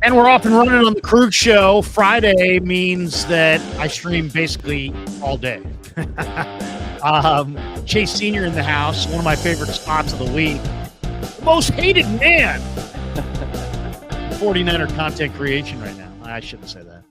And we're off and running on the Krueger Show. Friday means that I stream basically all day. Chase Sr. in the house, one of my favorite spots of the week. The most hated man. 49er content creation right now. I shouldn't say that.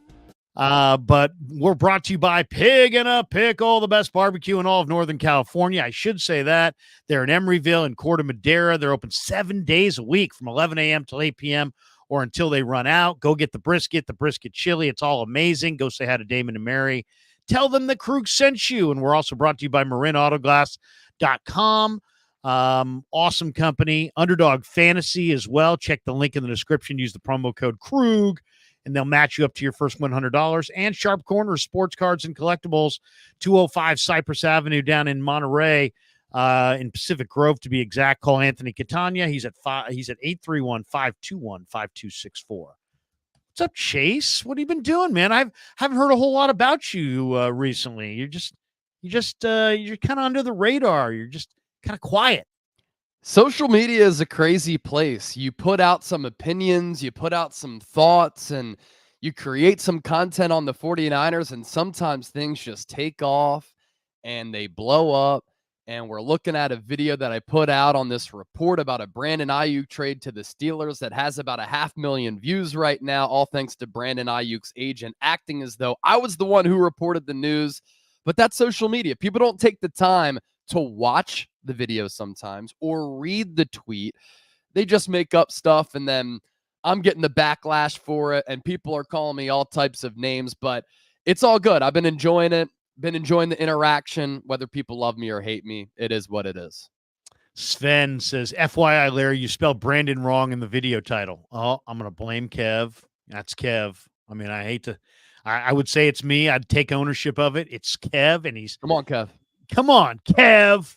But we're brought to you by Pig and a Pickle, the best barbecue in all of Northern California. I should say that. They're in Emeryville and Corte Madera. They're open 7 days a week from 11 a.m. till 8 p.m. or until they run out. Go get the brisket chili. It's all amazing. Go say hi to Damon and Mary. Tell them that Krug sent you. And we're also brought to you by MarinAutoglass.com. Awesome company. Underdog Fantasy as well. Check the link in the description. Use the promo code Krug, and they'll match you up to your first $100. And Sharp Corner Sports Cards and Collectibles, 205 Cypress Avenue down in Monterey, in Pacific Grove to be exact. Call Anthony Catania. He's at 831-521-5264. What's up, Chase? What have you been doing, man? I haven't heard a whole lot about you recently. You're kind of under the radar. You're just kind of quiet. Social media is a crazy place. You put out some opinions, you put out some thoughts, and you create some content on the 49ers, and sometimes things just take off and they blow up. And we're looking at a video that I put out on this report about a Brandon Aiyuk trade to the Steelers that has about 500,000 views right now, all thanks to Brandon Aiyuk's agent acting as though I was the one who reported the news. But that's social media. People don't take the time to watch the video sometimes or read the tweet. They just make up stuff, and then I'm getting the backlash for it, and people are calling me all types of names, but it's all good. I've been enjoying it. Been enjoying the interaction, whether people love me or hate me. It is what it is. Sven says, FYI, Larry, you spelled Brandon wrong in the video title. Oh, I'm going to blame Kev. That's Kev. I mean, I would say it's me. I'd take ownership of it. It's Kev, and he's... Come on, Kev. Come on, Kev.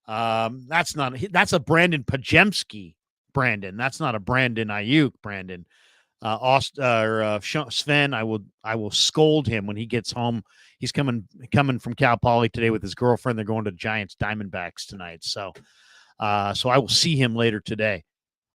That's a Brandon Pajemski, Brandon. That's not a Brandon Aiyuk, Brandon. Sven, I will scold him when he gets home. He's coming from Cal Poly today with his girlfriend. They're going to Giants Diamondbacks tonight. So I will see him later today.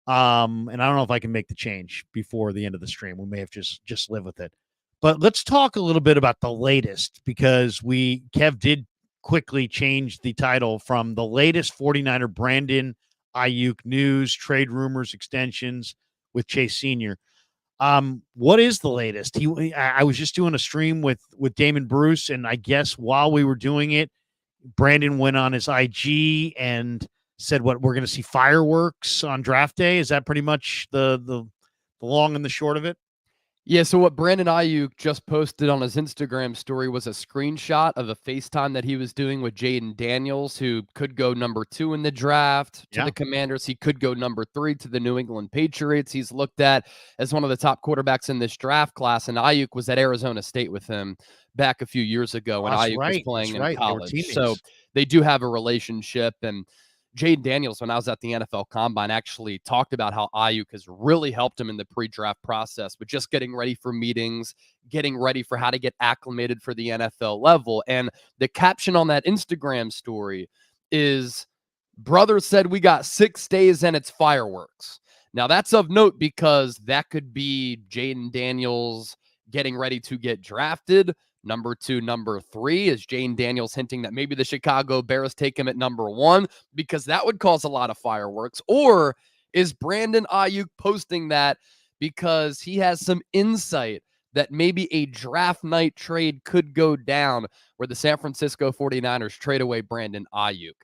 And I don't know if I can make the change before the end of the stream. We may have just live with it. But let's talk a little bit about the latest, because Kev did quickly change the title from the latest 49er Brandon Aiyuk news, trade rumors, extensions with Chase Sr. What is the latest? I was just doing a stream with Damon Bruce, and I guess while we were doing it, Brandon went on his IG and said, we're going to see fireworks on draft day. Is that pretty much the long and the short of it? Yeah, so what Brandon Aiyuk just posted on his Instagram story was a screenshot of a FaceTime that he was doing with Jaden Daniels, who could go number 2 in the draft to the Commanders. He could go number 3 to the New England Patriots. He's looked at as one of the top quarterbacks in this draft class, and Aiyuk was at Arizona State with him back a few years ago when Aiyuk was playing in college. So they do have a relationship, and Jaden Daniels, when I was at the NFL Combine, actually talked about how Aiyuk has really helped him in the pre-draft process with just getting ready for meetings, getting ready for how to get acclimated for the NFL level. And the caption on that Instagram story is, "Brother said we got 6 days and it's fireworks." Now, that's of note because that could be Jaden Daniels getting ready to get drafted. Number 2, number 3 is Jaden Daniels hinting that maybe the Chicago Bears take him at number 1, because that would cause a lot of fireworks. Or is Brandon Aiyuk posting that because he has some insight that maybe a draft night trade could go down where the San Francisco 49ers trade away Brandon Aiyuk?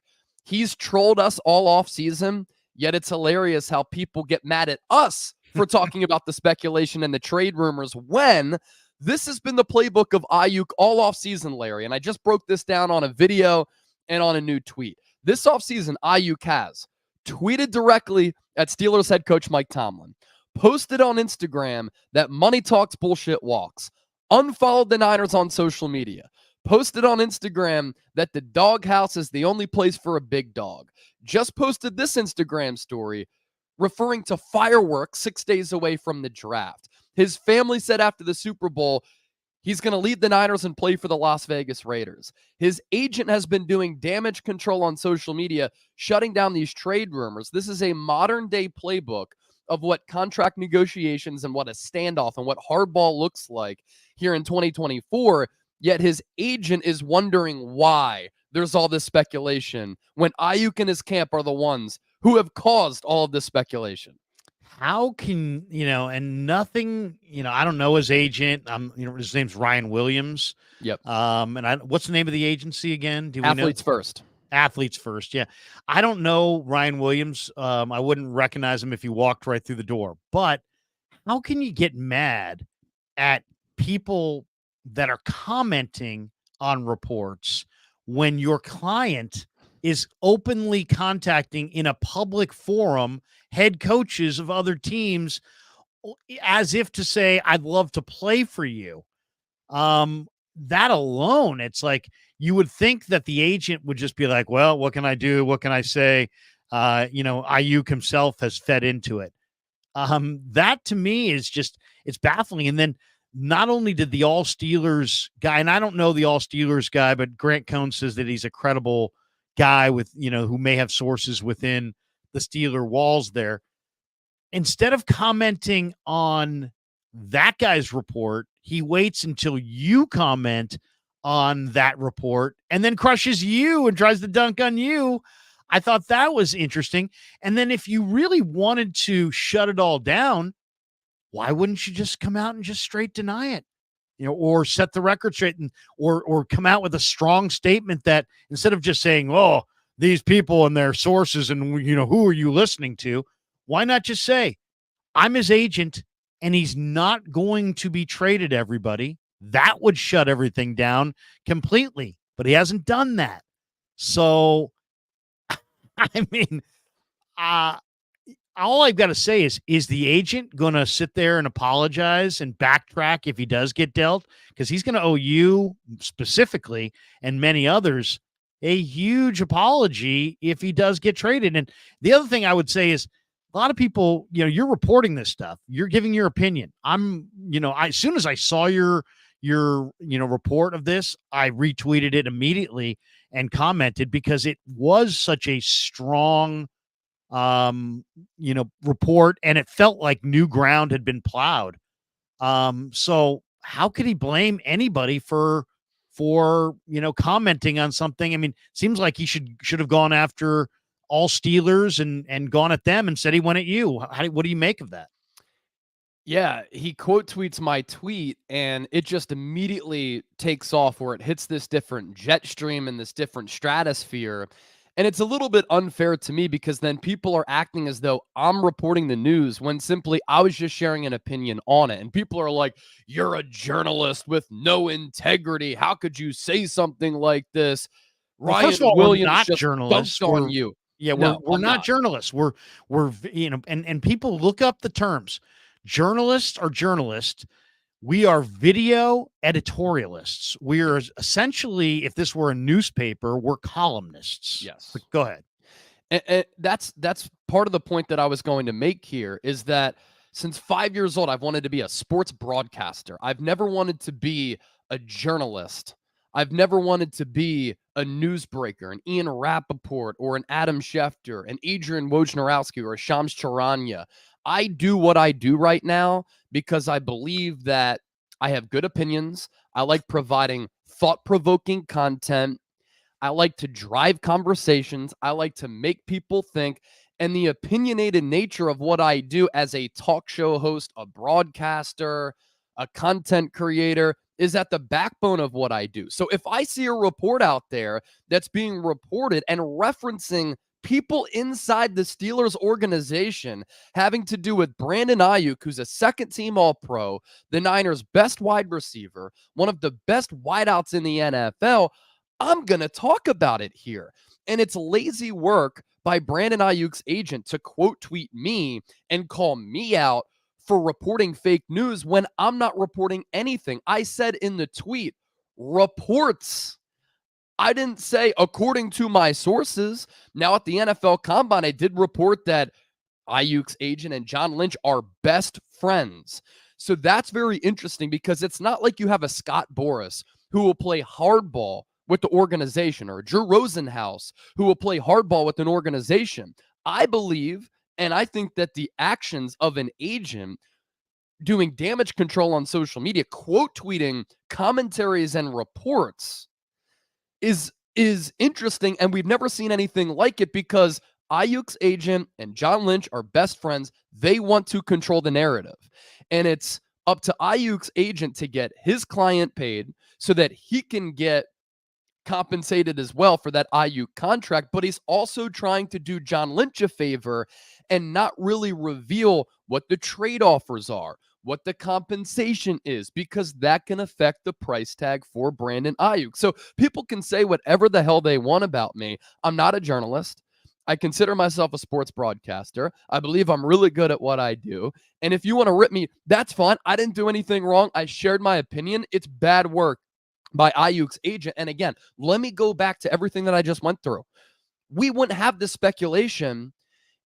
He's trolled us all off season, yet it's hilarious how people get mad at us for talking about the speculation and the trade rumors when this has been the playbook of Aiyuk all offseason, Larry. And I just broke this down on a video and on a new tweet. This offseason, Aiyuk has tweeted directly at Steelers head coach Mike Tomlin, posted on Instagram that money talks, bullshit walks, unfollowed the Niners on social media, posted on Instagram that the doghouse is the only place for a big dog, just posted this Instagram story referring to fireworks 6 days away from the draft. His family said after the Super Bowl, he's going to lead the Niners and play for the Las Vegas Raiders. His agent has been doing damage control on social media, shutting down these trade rumors. This is a modern-day playbook of what contract negotiations and what a standoff and what hardball looks like here in 2024. Yet his agent is wondering why there's all this speculation when Aiyuk and his camp are the ones who have caused all of this speculation. How can, and nothing, I don't know his agent. His name's Ryan Williams. Yep. And what's the name of the agency again? Do we Athletes know? First. Athletes First. Yeah. I don't know Ryan Williams. I wouldn't recognize him if he walked right through the door. But how can you get mad at people that are commenting on reports when your client is openly contacting in a public forum head coaches of other teams as if to say, I'd love to play for you? That alone, it's like you would think that the agent would just be like, well, what can I do? What can I say? Aiyuk himself has fed into it. That to me is just, it's baffling. And then not only did the All Steelers guy, and I don't know the All Steelers guy, but Grant Cohn says that he's a credible guy with, who may have sources within the Steeler walls there. Instead of commenting on that guy's report, he waits until you comment on that report and then crushes you and tries to dunk on you. I thought that was interesting. And then if you really wanted to shut it all down, why wouldn't you just come out and just straight deny it? Or set the record straight or come out with a strong statement that instead of just saying, oh, these people and their sources and, who are you listening to? Why not just say, I'm his agent and he's not going to be traded, everybody? That would shut everything down completely, but he hasn't done that. So, I mean, all I've got to say is the agent going to sit there and apologize and backtrack if he does get dealt? Because he's going to owe you specifically and many others a huge apology if he does get traded. And the other thing I would say is a lot of people, you're reporting this stuff. You're giving your opinion. As soon as I saw your report of this, I retweeted it immediately and commented because it was such a strong report, and it felt like new ground had been plowed. So how could he blame anybody for commenting on something? I mean, seems like he should have gone after all Steelers and gone at them instead he went at you. What do you make of that? Yeah, he quote tweets my tweet and it just immediately takes off where it hits this different jet stream and this different stratosphere. And it's a little bit unfair to me because then people are acting as though I'm reporting the news when simply I was just sharing an opinion on it. And people are like, you're a journalist with no integrity. How could you say something like this? Well, Ryan first of all, Williams we're not just journalists. dunked on you. Yeah, No, we're I'm not journalists. We're and people look up the terms. Journalists are journalists. We are video editorialists. We are essentially, if this were a newspaper, we're columnists. Yes. But go ahead. And that's part of the point that I was going to make here is that since 5 years old, I've wanted to be a sports broadcaster. I've never wanted to be a journalist. I've never wanted to be a newsbreaker, an Ian Rappaport or an Adam Schefter, an Adrian Wojnarowski or a Shams Charania. I do what I do right now because I believe that I have good opinions. I like providing thought-provoking content. I like to drive conversations. I like to make people think. And the opinionated nature of what I do as a talk show host, a broadcaster, a content creator is at the backbone of what I do. So if I see a report out there that's being reported and referencing people inside the Steelers organization having to do with Brandon Aiyuk, who's a second-team All-Pro, the Niners' best wide receiver, one of the best wideouts in the NFL, I'm going to talk about it here. And it's lazy work by Brandon Aiyuk's agent to quote tweet me and call me out for reporting fake news when I'm not reporting anything. I said in the tweet, reports. I didn't say according to my sources. Now at the NFL Combine, I did report that Aiyuk's agent and John Lynch are best friends. So that's very interesting because it's not like you have a Scott Boras who will play hardball with the organization or Drew Rosenhaus who will play hardball with an organization. I believe And I think that the actions of an agent doing damage control on social media, quote tweeting commentaries and reports is interesting, and we've never seen anything like it because Aiyuk's agent and John Lynch are best friends. They want to control the narrative. And it's up to Aiyuk's agent to get his client paid so that he can get compensated as well for that Aiyuk contract, but he's also trying to do John Lynch a favor and not really reveal what the trade offers are, what the compensation is, because that can affect the price tag for Brandon Aiyuk. So people can say whatever the hell they want about me. I'm not a journalist. I consider myself a sports broadcaster. I believe I'm really good at what I do. And if you want to rip me, that's fine. I didn't do anything wrong. I shared my opinion. It's bad work by Aiyuk's agent. And again, let me go back to everything that I just went through. We wouldn't have this speculation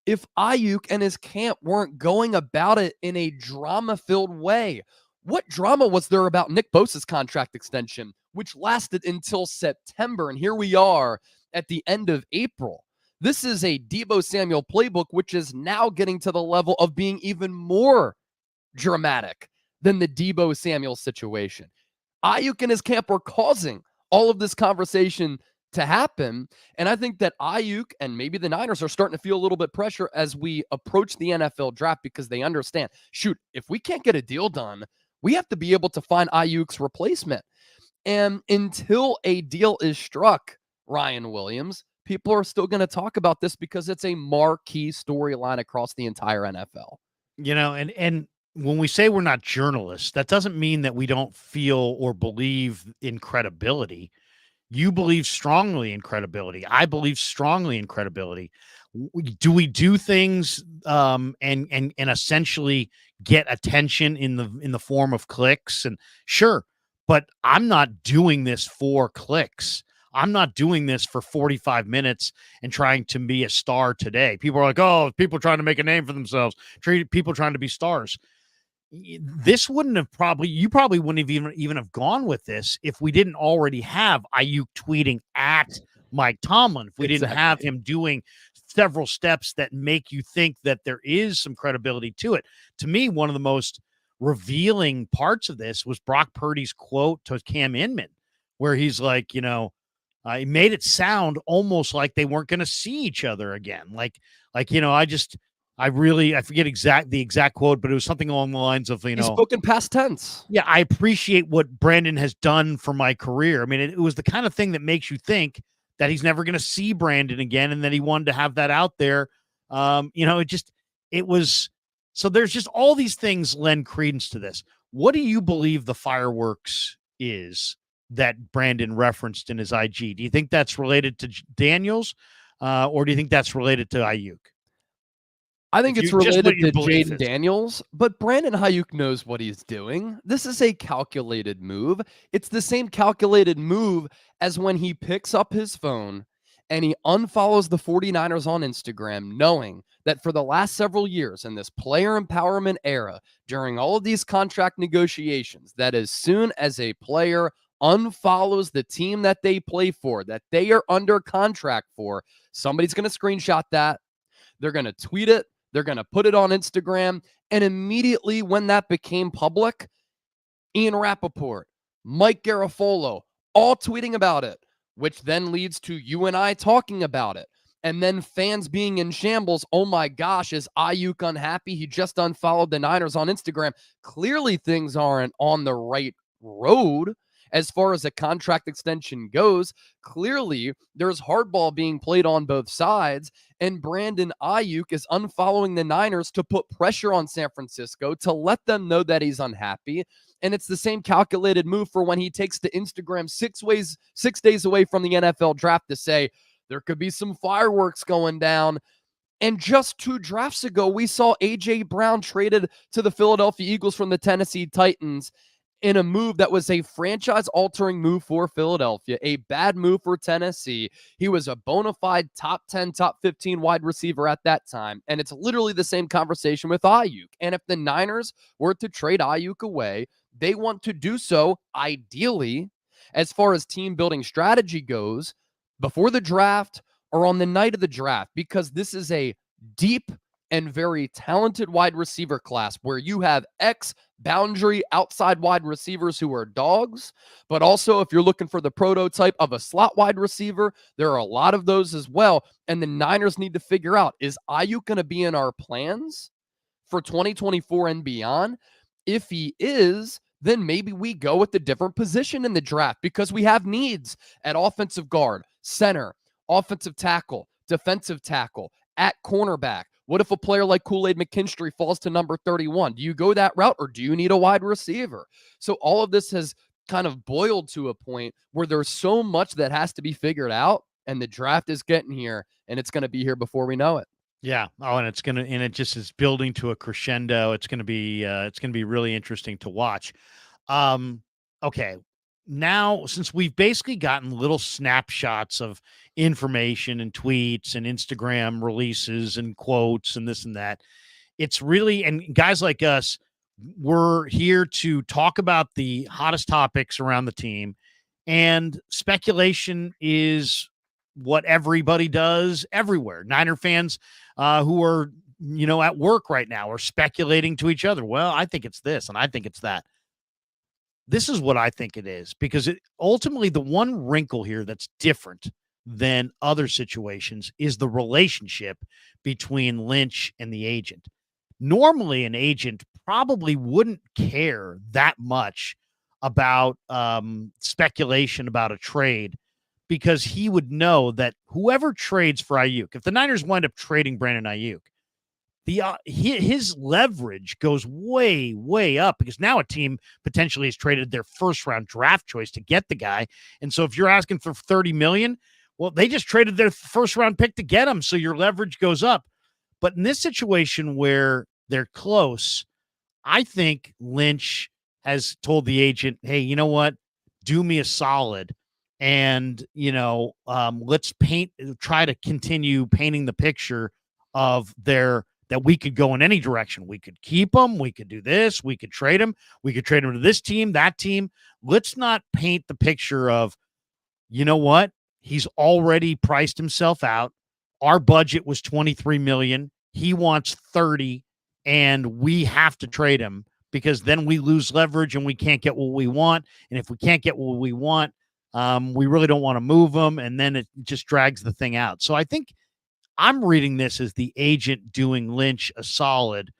if Aiyuk and his camp weren't going about it in a drama-filled way. What drama was there about Nick Bosa's contract extension, which lasted until September? And here we are at the end of April. This is a Deebo Samuel playbook, which is now getting to the level of being even more dramatic than the Deebo Samuel situation. Aiyuk and his camp were causing all of this conversation to happen. And I think that Aiyuk and maybe the Niners are starting to feel a little bit pressure as we approach the NFL draft because they understand, shoot, if we can't get a deal done, we have to be able to find Aiyuk's replacement. And until a deal is struck, Ryan Williams, people are still going to talk about this because it's a marquee storyline across the entire NFL. And when we say we're not journalists, that doesn't mean that we don't feel or believe in credibility. You believe strongly in credibility. I believe strongly in credibility. Do we do things and essentially get attention in the form of clicks? And sure, but I'm not doing this for clicks. I'm not doing this for 45 minutes and trying to be a star today. People are like, oh, people trying to make a name for themselves, people trying to be stars. This wouldn't have you probably wouldn't have even have gone with this if we didn't already have Aiyuk tweeting at Mike Tomlin, if we didn't have him doing several steps that make you think that there is some credibility to it. To me, one of the most revealing parts of this was Brock Purdy's quote to Cam Inman, where he's like, he made it sound almost like they weren't going to see each other again. I forget the exact quote, but it was something along the lines of, He's spoken past tense. Yeah, I appreciate what Brandon has done for my career. I mean, it was the kind of thing that makes you think that he's never going to see Brandon again, and that he wanted to have that out there. It was so there's just all these things lend credence to this. What do you believe the fireworks is that Brandon referenced in his IG? Do you think that's related to Daniels, or do you think that's related to Aiyuk? I think it's related to Jaden Daniels, but Brandon Aiyuk knows what he's doing. This is a calculated move. It's the same calculated move as when he picks up his phone and he unfollows the 49ers on Instagram, knowing that for the last several years in this player empowerment era, during all of these contract negotiations, that as soon as a player unfollows the team that they play for, that they are under contract for, somebody's going to screenshot that. They're going to tweet it. They're going to put it on Instagram. And immediately when that became public, Ian Rappaport, Mike Garafolo, all tweeting about it, which then leads to you and I talking about it. And then fans being in shambles. Oh my gosh, is Aiyuk unhappy? He just unfollowed the Niners on Instagram. Clearly things aren't on the right road as far as a contract extension goes. Clearly, there's hardball being played on both sides, and Brandon Aiyuk is unfollowing the Niners to put pressure on San Francisco to let them know that he's unhappy. And it's the same calculated move for when he takes to Instagram 6 days away from the NFL draft to say there could be some fireworks going down. And just 2 drafts ago, we saw A.J. Brown traded to the Philadelphia Eagles from the Tennessee Titans in a move that was a franchise-altering move for Philadelphia, a bad move for Tennessee. He was a bona fide top 10, top 15 wide receiver at that time, and it's literally the same conversation with Aiyuk. And if the Niners were to trade Aiyuk away, they want to do so, ideally, as far as team-building strategy goes, before the draft or on the night of the draft, because this is a deep and very talented wide receiver class where you have X boundary outside wide receivers who are dogs, but also if you're looking for the prototype of a slot wide receiver, there are a lot of those as well. And the Niners need to figure out, is Aiyuk going to be in our plans for 2024 and beyond? If he is, then maybe we go with a different position in the draft because we have needs at offensive guard, center, offensive tackle, defensive tackle, at cornerback. What if a player like Kool-Aid McKinstry falls to number 31? Do you go that route or do you need a wide receiver? So all of this has kind of boiled to a point where there's so much that has to be figured out, and the draft is getting here, and it's going to be here before we know it. Yeah. Oh, and it just is building to a crescendo. It's gonna be really interesting to watch. Okay. Now, since we've basically gotten little snapshots of information and tweets and Instagram releases and quotes and this and that, it's really, and guys like us, we're here to talk about the hottest topics around the team, and speculation is what everybody does everywhere. Niner fans who are, at work right now are speculating to each other. Well, I think it's this and I think it's that. This is what I think it is, because ultimately the one wrinkle here that's different than other situations is the relationship between Lynch and the agent. Normally, an agent probably wouldn't care that much about speculation about a trade, because he would know that whoever trades for Aiyuk, if the Niners wind up trading Brandon Aiyuk, his leverage goes way, way up, because now a team potentially has traded their first round draft choice to get the guy. And so if you're asking for $30 million, well, they just traded their first round pick to get him. So your leverage goes up. But in this situation where they're close, I think Lynch has told the agent, hey, you know what? Do me a solid. And, let's try to continue painting the picture of that we could go in any direction. We could keep him. We could do this. We could trade him. We could trade him to this team, that team. Let's not paint the picture of, you know what? He's already priced himself out. Our budget was $23 million. He wants 30, and we have to trade him, because then we lose leverage and we can't get what we want. And if we can't get what we want, we really don't want to move him, and then it just drags the thing out. So I think I'm reading this as the agent doing Lynch a solid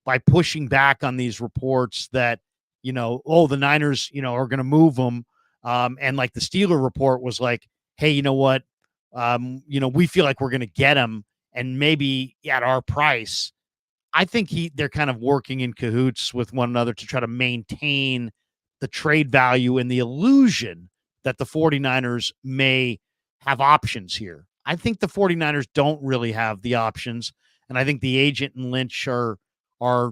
by pushing back on these reports that, the Niners, are going to move him. And like the Steeler report was like, hey, you know what? We feel like we're going to get him, and maybe at our price. I think they're kind of working in cahoots with one another to try to maintain the trade value and the illusion that the 49ers may have options here. I think the 49ers don't really have the options, and I think the agent and Lynch are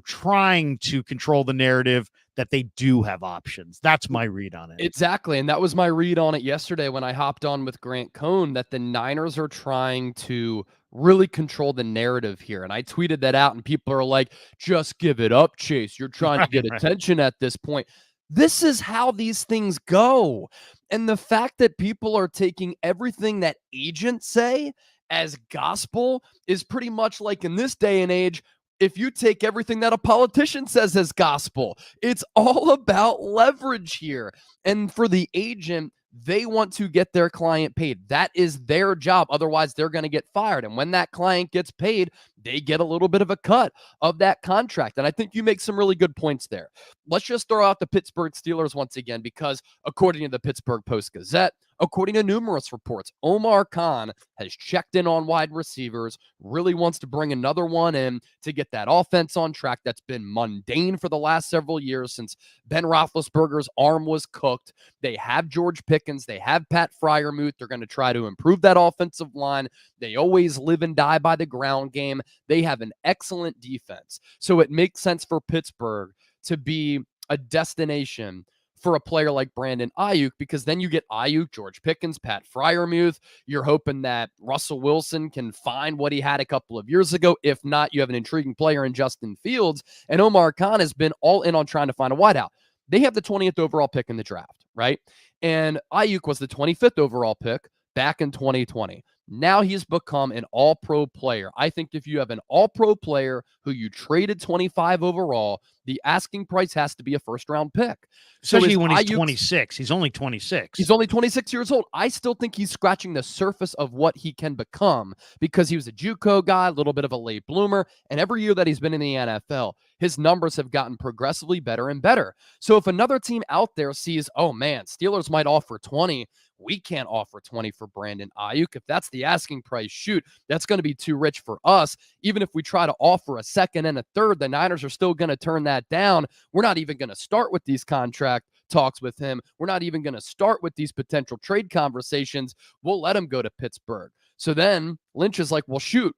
trying to control the narrative that they do have options. That's my read on it. Exactly, and that was my read on it yesterday when I hopped on with Grant Cohn, that the Niners are trying to really control the narrative here. And I tweeted that out, and people are like, just give it up, Chase. You're trying to get attention at this point. This is how these things go. And the fact that people are taking everything that agents say as gospel is pretty much like, in this day and age, if you take everything that a politician says as gospel. It's all about leverage here. And for the agent, they want to get their client paid. That is their job. Otherwise, they're going to get fired. And when that client gets paid, they get a little bit of a cut of that contract. And I think you make some really good points there. Let's just throw out the Pittsburgh Steelers once again, because according to the Pittsburgh Post-Gazette, according to numerous reports, Omar Khan has checked in on wide receivers, really wants to bring another one in to get that offense on track that's been mundane for the last several years since Ben Roethlisberger's arm was cooked. They have George Pickens. They have Pat Freiermuth. They're going to try to improve that offensive line. They always live and die by the ground game. They have an excellent defense. So it makes sense for Pittsburgh to be a destination for a player like Brandon Aiyuk, because then you get Aiyuk, George Pickens, Pat Freiermuth. You're hoping that Russell Wilson can find what he had a couple of years ago. If not, you have an intriguing player in Justin Fields. And Omar Khan has been all in on trying to find a wideout. They have the 20th overall pick in the draft, right? And Aiyuk was the 25th overall pick back in 2020. Now he's become an all-pro player. I think if you have an all-pro player who you traded 25 overall, the asking price has to be a first-round pick. Especially when he's 26. He's only 26. He's only 26 years old. I still think he's scratching the surface of what he can become because he was a JUCO guy, a little bit of a late bloomer, and every year that he's been in the NFL, his numbers have gotten progressively better and better. So if another team out there sees, oh man, Steelers might offer 20, we can't offer 20 for Brandon Aiyuk. If that's the asking price, shoot, that's going to be too rich for us. Even if we try to offer a second and a third, the Niners are still going to turn that down. We're not even going to start with these contract talks with him. We're not even going to start with these potential trade conversations. We'll let him go to Pittsburgh. So then Lynch is like, well, shoot,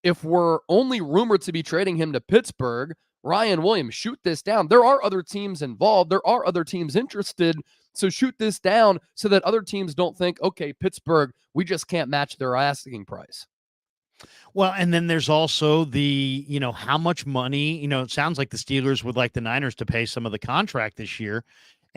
if we're only rumored to be trading him to Pittsburgh, Ryan Williams, shoot this down. There are other teams involved. There are other teams interested. So shoot this down so that other teams don't think, okay, Pittsburgh, we just can't match their asking price. Well, and then there's also the, how much money, it sounds like the Steelers would like the Niners to pay some of the contract this year.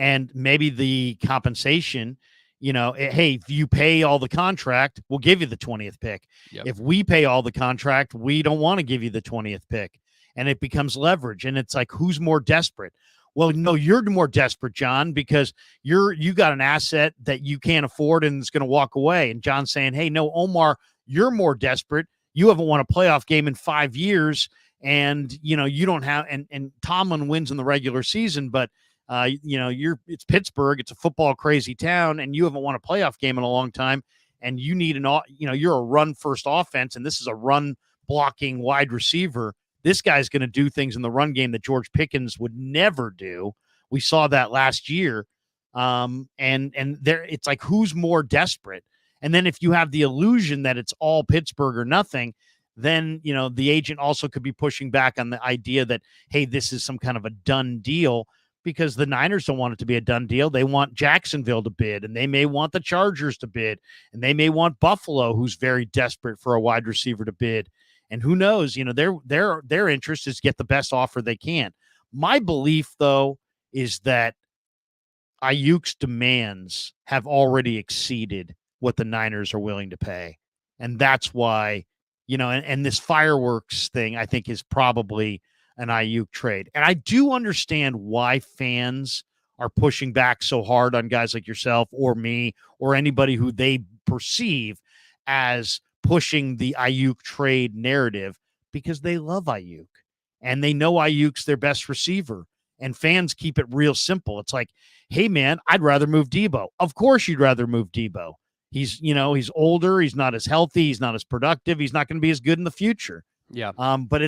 And maybe the compensation, hey, if you pay all the contract, we'll give you the 20th pick. Yep. If we pay all the contract, we don't want to give you the 20th pick. And it becomes leverage. And it's like, who's more desperate? Well, no, you're more desperate, John, because you got an asset that you can't afford and it's going to walk away. And John's saying, hey, no, Omar, you're more desperate. You haven't won a playoff game in 5 years. And, you don't have, and Tomlin wins in the regular season, but it's Pittsburgh. It's a football crazy town, and you haven't won a playoff game in a long time. And you need you're a run first offense, and this is a run blocking wide receiver. This guy's going to do things in the run game that George Pickens would never do. We saw that last year. And there, it's like, who's more desperate? And then if you have the illusion that it's all Pittsburgh or nothing, then, the agent also could be pushing back on the idea that, hey, this is some kind of a done deal, because the Niners don't want it to be a done deal. They want Jacksonville to bid, and they may want the Chargers to bid, and they may want Buffalo, who's very desperate for a wide receiver, to bid. And who knows, their interest is to get the best offer they can. My belief, though, is that Aiyuk's demands have already exceeded what the Niners are willing to pay. And that's why, and this fireworks thing, I think, is probably an Aiyuk trade. And I do understand why fans are pushing back so hard on guys like yourself or me or anybody who they perceive as pushing the Aiyuk trade narrative, because they love Aiyuk and they know Aiyuk's their best receiver. And fans keep it real simple. It's like, hey, man, I'd rather move Debo. Of course you'd rather move Debo. He's older. He's not as healthy. He's not as productive. He's not going to be as good in the future. Yeah. But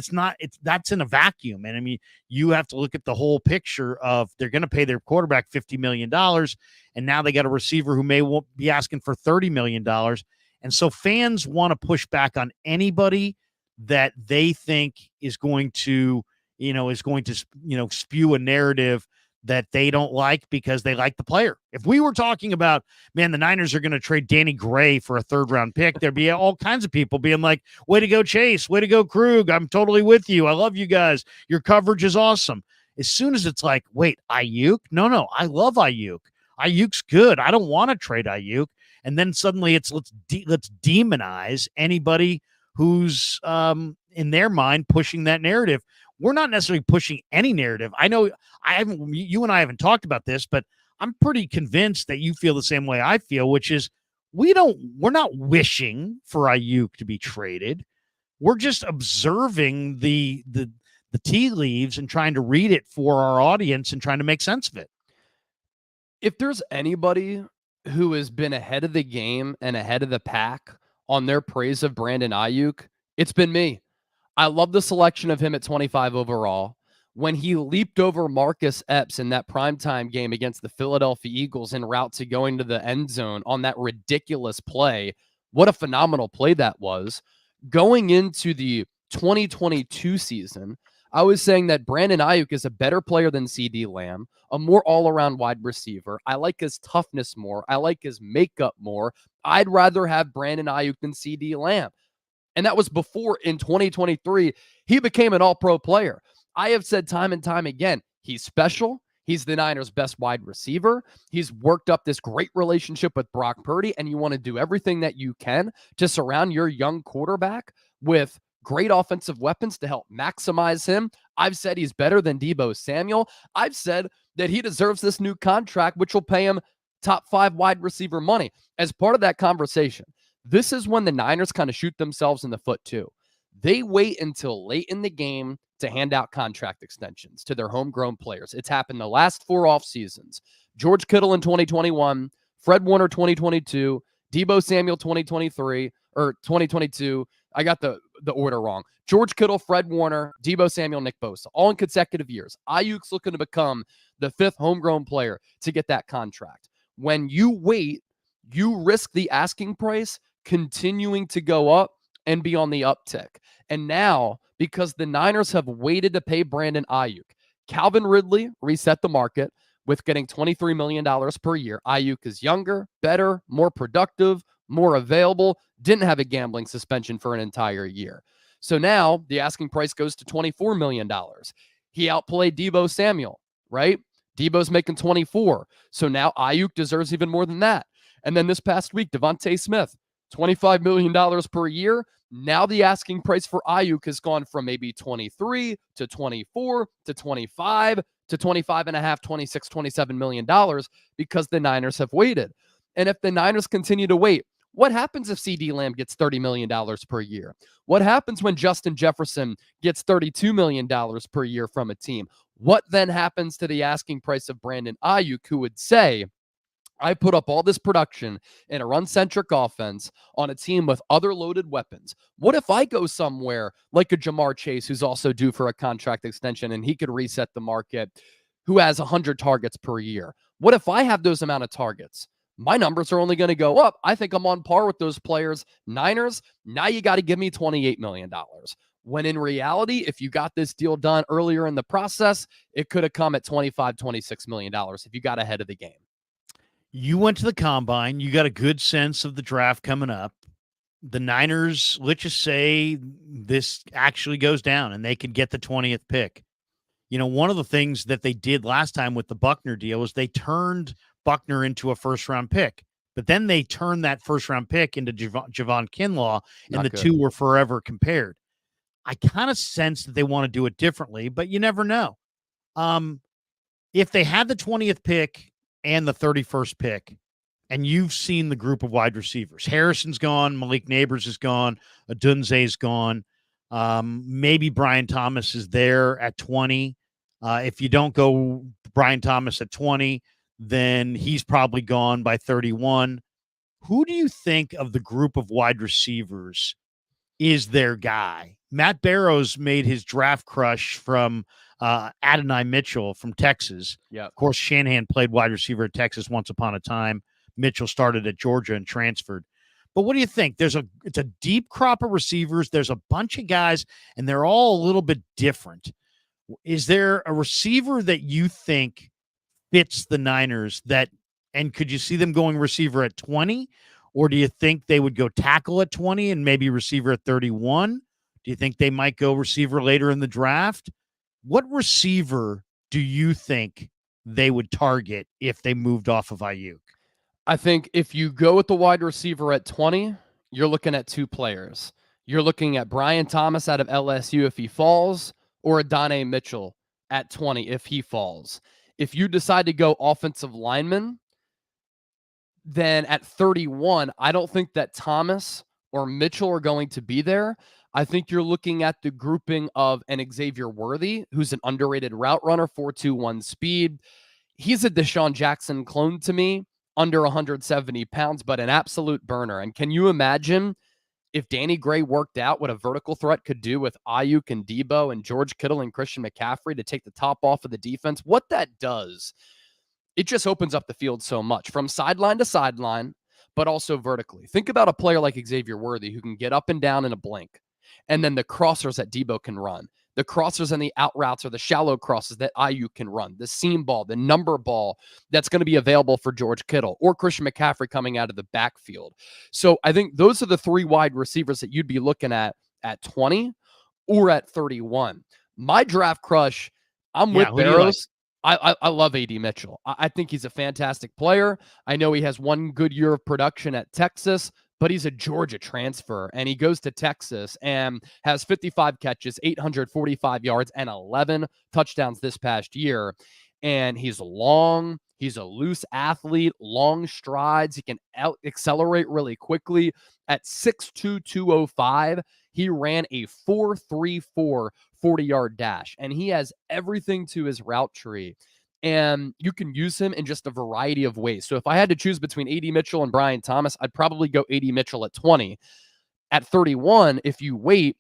that's in a vacuum. And I mean, you have to look at the whole picture of, they're going to pay their quarterback $50 million. And now they got a receiver who may be asking for $30 million. And so fans want to push back on anybody that they think is going to spew a narrative that they don't like because they like the player. If we were talking about, man, the Niners are going to trade Danny Gray for a 3rd-round pick, there'd be all kinds of people being like, way to go, Chase. Way to go, Krug. I'm totally with you. I love you guys. Your coverage is awesome. As soon as it's like, wait, Aiyuk? No, I love Aiyuk. Aiyuk's good. I don't want to trade Aiyuk. And then suddenly it's let's demonize anybody who's in their mind pushing that narrative. We're not necessarily pushing any narrative. I know you and I haven't talked about this, but I'm pretty convinced that you feel the same way I feel, which is we're not wishing for Aiyuk to be traded. We're just observing the tea leaves and trying to read it for our audience and trying to make sense of it. If there's anybody who has been ahead of the game and ahead of the pack on their praise of Brandon Aiyuk, it's been me. I love the selection of him at 25 overall. When he leaped over Marcus Epps in that primetime game against the Philadelphia Eagles en route to going to the end zone on that ridiculous play, what a phenomenal play that was. Going into the 2022 season, I was saying that Brandon Aiyuk is a better player than CeeDee Lamb, a more all-around wide receiver. I like his toughness more. I like his makeup more. I'd rather have Brandon Aiyuk than CeeDee Lamb. And that was before, in 2023, he became an all-pro player. I have said time and time again, he's special. He's the Niners' best wide receiver. He's worked up this great relationship with Brock Purdy, and you want to do everything that you can to surround your young quarterback with great offensive weapons to help maximize him. I've said he's better than Deebo Samuel. I've said that he deserves this new contract, which will pay him top 5 wide receiver money. As part of that conversation, this is when the Niners kind of shoot themselves in the foot too. They wait until late in the game to hand out contract extensions to their homegrown players. It's happened the last 4 off seasons. George Kittle in 2021, Fred Warner 2022, Deebo Samuel 2023 or 2022. I got the order wrong. George Kittle, Fred Warner, Deebo Samuel, Nick Bosa, all in consecutive years. Aiyuk's looking to become the 5th homegrown player to get that contract. When you wait, you risk the asking price continuing to go up and be on the uptick. And now, because the Niners have waited to pay Brandon Aiyuk, Calvin Ridley reset the market with getting $23 million per year. Aiyuk is younger, better, more productive, more available, didn't have a gambling suspension for an entire year. So now the asking price goes to $24 million. He outplayed Deebo Samuel, right? Deebo's making 24. So now Aiyuk deserves even more than that. And then this past week, Devontae Smith, $25 million per year. Now the asking price for Aiyuk has gone from maybe 23 to 24 to 25 to 25 and a half, 26, $27 million because the Niners have waited. And if the Niners continue to wait, what happens if CD Lamb gets $30 million per year? What happens when Justin Jefferson gets $32 million per year from a team? What then happens to the asking price of Brandon Aiyuk, who would say, I put up all this production in a run-centric offense on a team with other loaded weapons. What if I go somewhere like a Jamar Chase, who's also due for a contract extension, and he could reset the market, who has 100 targets per year? What if I have those amount of targets? My numbers are only going to go up. I think I'm on par with those players. Niners, now you got to give me $28 million. When in reality, if you got this deal done earlier in the process, it could have come at $25, $26 million if you got ahead of the game. You went to the combine. You got a good sense of the draft coming up. The Niners, let's just say this actually goes down and they could get the 20th pick. You know, one of the things that they did last time with the Buckner deal was they turned Buckner into a first-round pick. But then they turned that first-round pick into Javon Kinlaw, and the two were forever compared. I kind of sense that they want to do it differently, but you never know. If they had the 20th pick and the 31st pick, and you've seen the group of wide receivers, Harrison's gone, Malik Neighbors is gone, Adunze's gone, maybe Brian Thomas is there at 20. If you don't go Brian Thomas at 20, then he's probably gone by 31. Who do you think of the group of wide receivers is their guy? Matt Barrows made his draft crush from Adonai Mitchell from Texas. Yeah. Of course, Shanahan played wide receiver at Texas once upon a time. Mitchell started at Georgia and transferred. But what do you think? It's a deep crop of receivers. There's a bunch of guys, and they're all a little bit different. Is there a receiver that you think fits the Niners and could you see them going receiver at 20? Or do you think they would go tackle at 20 and maybe receiver at 31? Do you think they might go receiver later in the draft? What receiver do you think they would target if they moved off of Aiyuk? I think if you go with the wide receiver at 20, you're looking at 2 players. You're looking at Brian Thomas out of LSU if he falls, or Adonai Mitchell at 20 if he falls. If you decide to go offensive lineman, then at 31, I don't think that Thomas or Mitchell are going to be there. I think you're looking at the grouping of an Xavier Worthy, who's an underrated route runner, 4.21 speed. He's a Deshaun Jackson clone to me, under 170 pounds, but an absolute burner. And can you imagine if Danny Gray worked out what a vertical threat could do with Aiyuk and Deebo and George Kittle and Christian McCaffrey to take the top off of the defense? What that does, it just opens up the field so much from sideline to sideline, but also vertically. Think about a player like Xavier Worthy who can get up and down in a blink. And then the crossers that Deebo can run, the crossers and the out routes or the shallow crosses that Aiyuk can run, the seam ball, the number ball that's going to be available for George Kittle or Christian McCaffrey coming out of the backfield. So I think those are the 3 wide receivers that you'd be looking at 20 or at 31. My draft crush, I'm with Barrows. I love AD Mitchell. I think he's a fantastic player. I know he has one good year of production at Texas, but he's a Georgia transfer, and he goes to Texas and has 55 catches, 845 yards, and 11 touchdowns this past year. And he's long. He's a loose athlete, long strides. He can accelerate really quickly. At 6'2", 205, he ran a 4.34 40-yard dash, and he has everything to his route tree. And you can use him in just a variety of ways. So if I had to choose between AD Mitchell and Brian Thomas, I'd probably go AD Mitchell at 20. At 31, if you wait,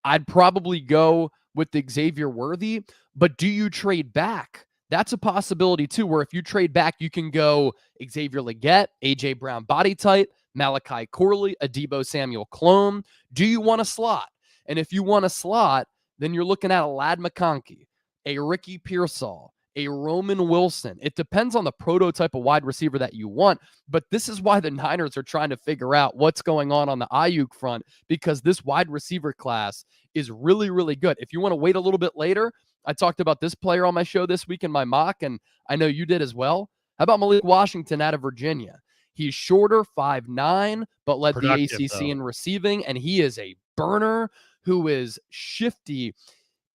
I'd probably go with Xavier Worthy. But do you trade back? That's a possibility too, where if you trade back, you can go Xavier Legette, AJ Brown body type, Malachi Corley, a Deebo Samuel clone. Do you want a slot? And if you want a slot, then you're looking at a Ladd McConkey, a Ricky Pearsall, a Roman Wilson. It depends on the prototype of wide receiver that you want, but this is why the Niners are trying to figure out what's going on the Aiyuk front, because this wide receiver class is really, really good. If you want to wait a little bit later, I talked about this player on my show this week in my mock, and I know you did as well. How about Malik Washington out of Virginia? He's shorter, 5'9", but led the ACC in receiving, and he is a burner who is shifty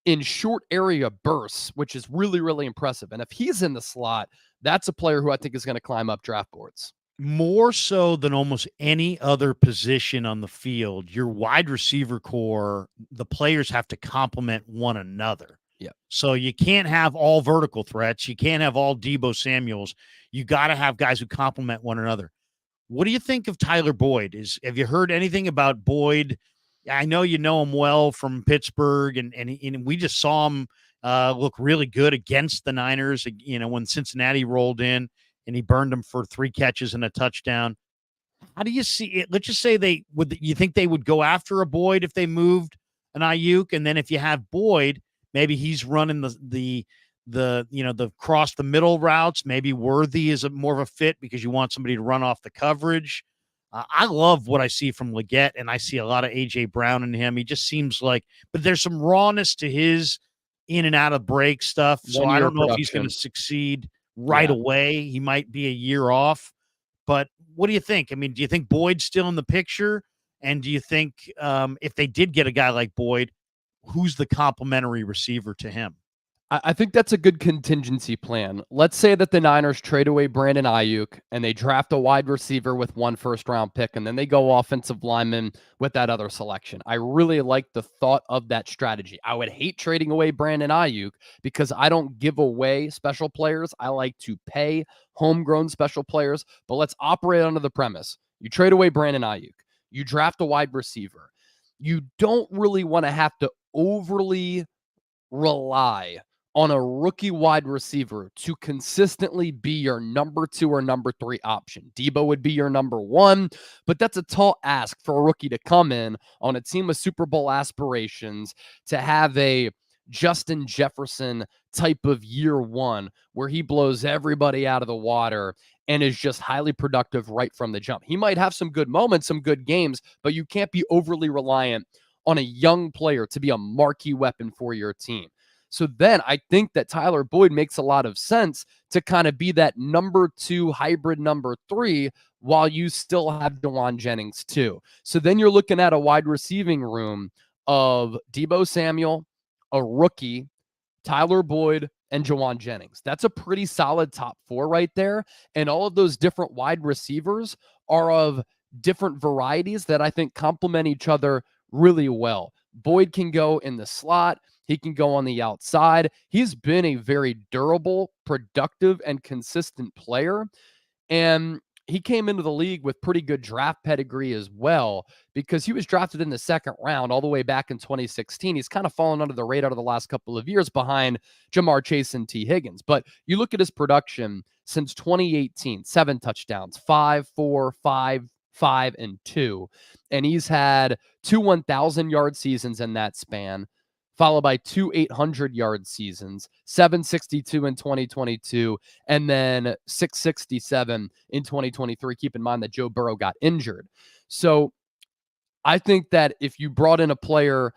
in short area bursts, which is really, really impressive. And if he's in the slot, that's a player who I think is going to climb up draft boards. More so than almost any other position on the field, your wide receiver core, the players have to complement one another. Yeah. So you can't have all vertical threats. You can't have all Deebo Samuels. You got to have guys who complement one another. What do you think of Tyler Boyd? Have you heard anything about Boyd? I know you know him well from Pittsburgh, and we just saw him look really good against the Niners, when Cincinnati rolled in and he burned them for 3 catches and a touchdown. How do you see it? Let's just say you think they would go after a Boyd if they moved an Aiyuk, and then if you have Boyd, maybe he's running the cross the middle routes. Maybe Worthy is more of a fit because you want somebody to run off the coverage. I love what I see from Legette, and I see a lot of AJ Brown in him. He just seems like, but there's some rawness to his in and out of break stuff. So I don't know if he's going to succeed right away. He might be a year off, but what do you think? I mean, do you think Boyd's still in the picture? And do you think if they did get a guy like Boyd, who's the complementary receiver to him? I think that's a good contingency plan. Let's say that the Niners trade away Brandon Aiyuk and they draft a wide receiver with 1 first-round pick, and then they go offensive lineman with that other selection. I really like the thought of that strategy. I would hate trading away Brandon Aiyuk because I don't give away special players. I like to pay homegrown special players, but let's operate under the premise. You trade away Brandon Aiyuk. You draft a wide receiver. You don't really want to have to overly rely on a rookie wide receiver to consistently be your number 2 or number 3 option. Deebo would be your number 1, but that's a tall ask for a rookie to come in on a team with Super Bowl aspirations to have a Justin Jefferson type of year 1 where he blows everybody out of the water and is just highly productive right from the jump. He might have some good moments, some good games, but you can't be overly reliant on a young player to be a marquee weapon for your team. So then I think that Tyler Boyd makes a lot of sense to kind of be that number 2 hybrid number 3 while you still have Jauan Jennings too. So then you're looking at a wide receiving room of Deebo Samuel, a rookie, Tyler Boyd, and Jauan Jennings. That's a pretty solid top 4 right there. And all of those different wide receivers are of different varieties that I think complement each other really well. Boyd can go in the slot. He can go on the outside. He's been a very durable, productive, and consistent player. And he came into the league with pretty good draft pedigree as well, because he was drafted in the 2nd round all the way back in 2016. He's kind of fallen under the radar the last couple of years behind Jamar Chase and T. Higgins. But you look at his production since 2018, 7 touchdowns, 5, 4, 5, 5, and 2. And he's had 2 1,000-yard seasons in that span, followed by 2 800-yard seasons, 762 in 2022, and then 667 in 2023. Keep in mind that Joe Burrow got injured. So I think that if you brought in a player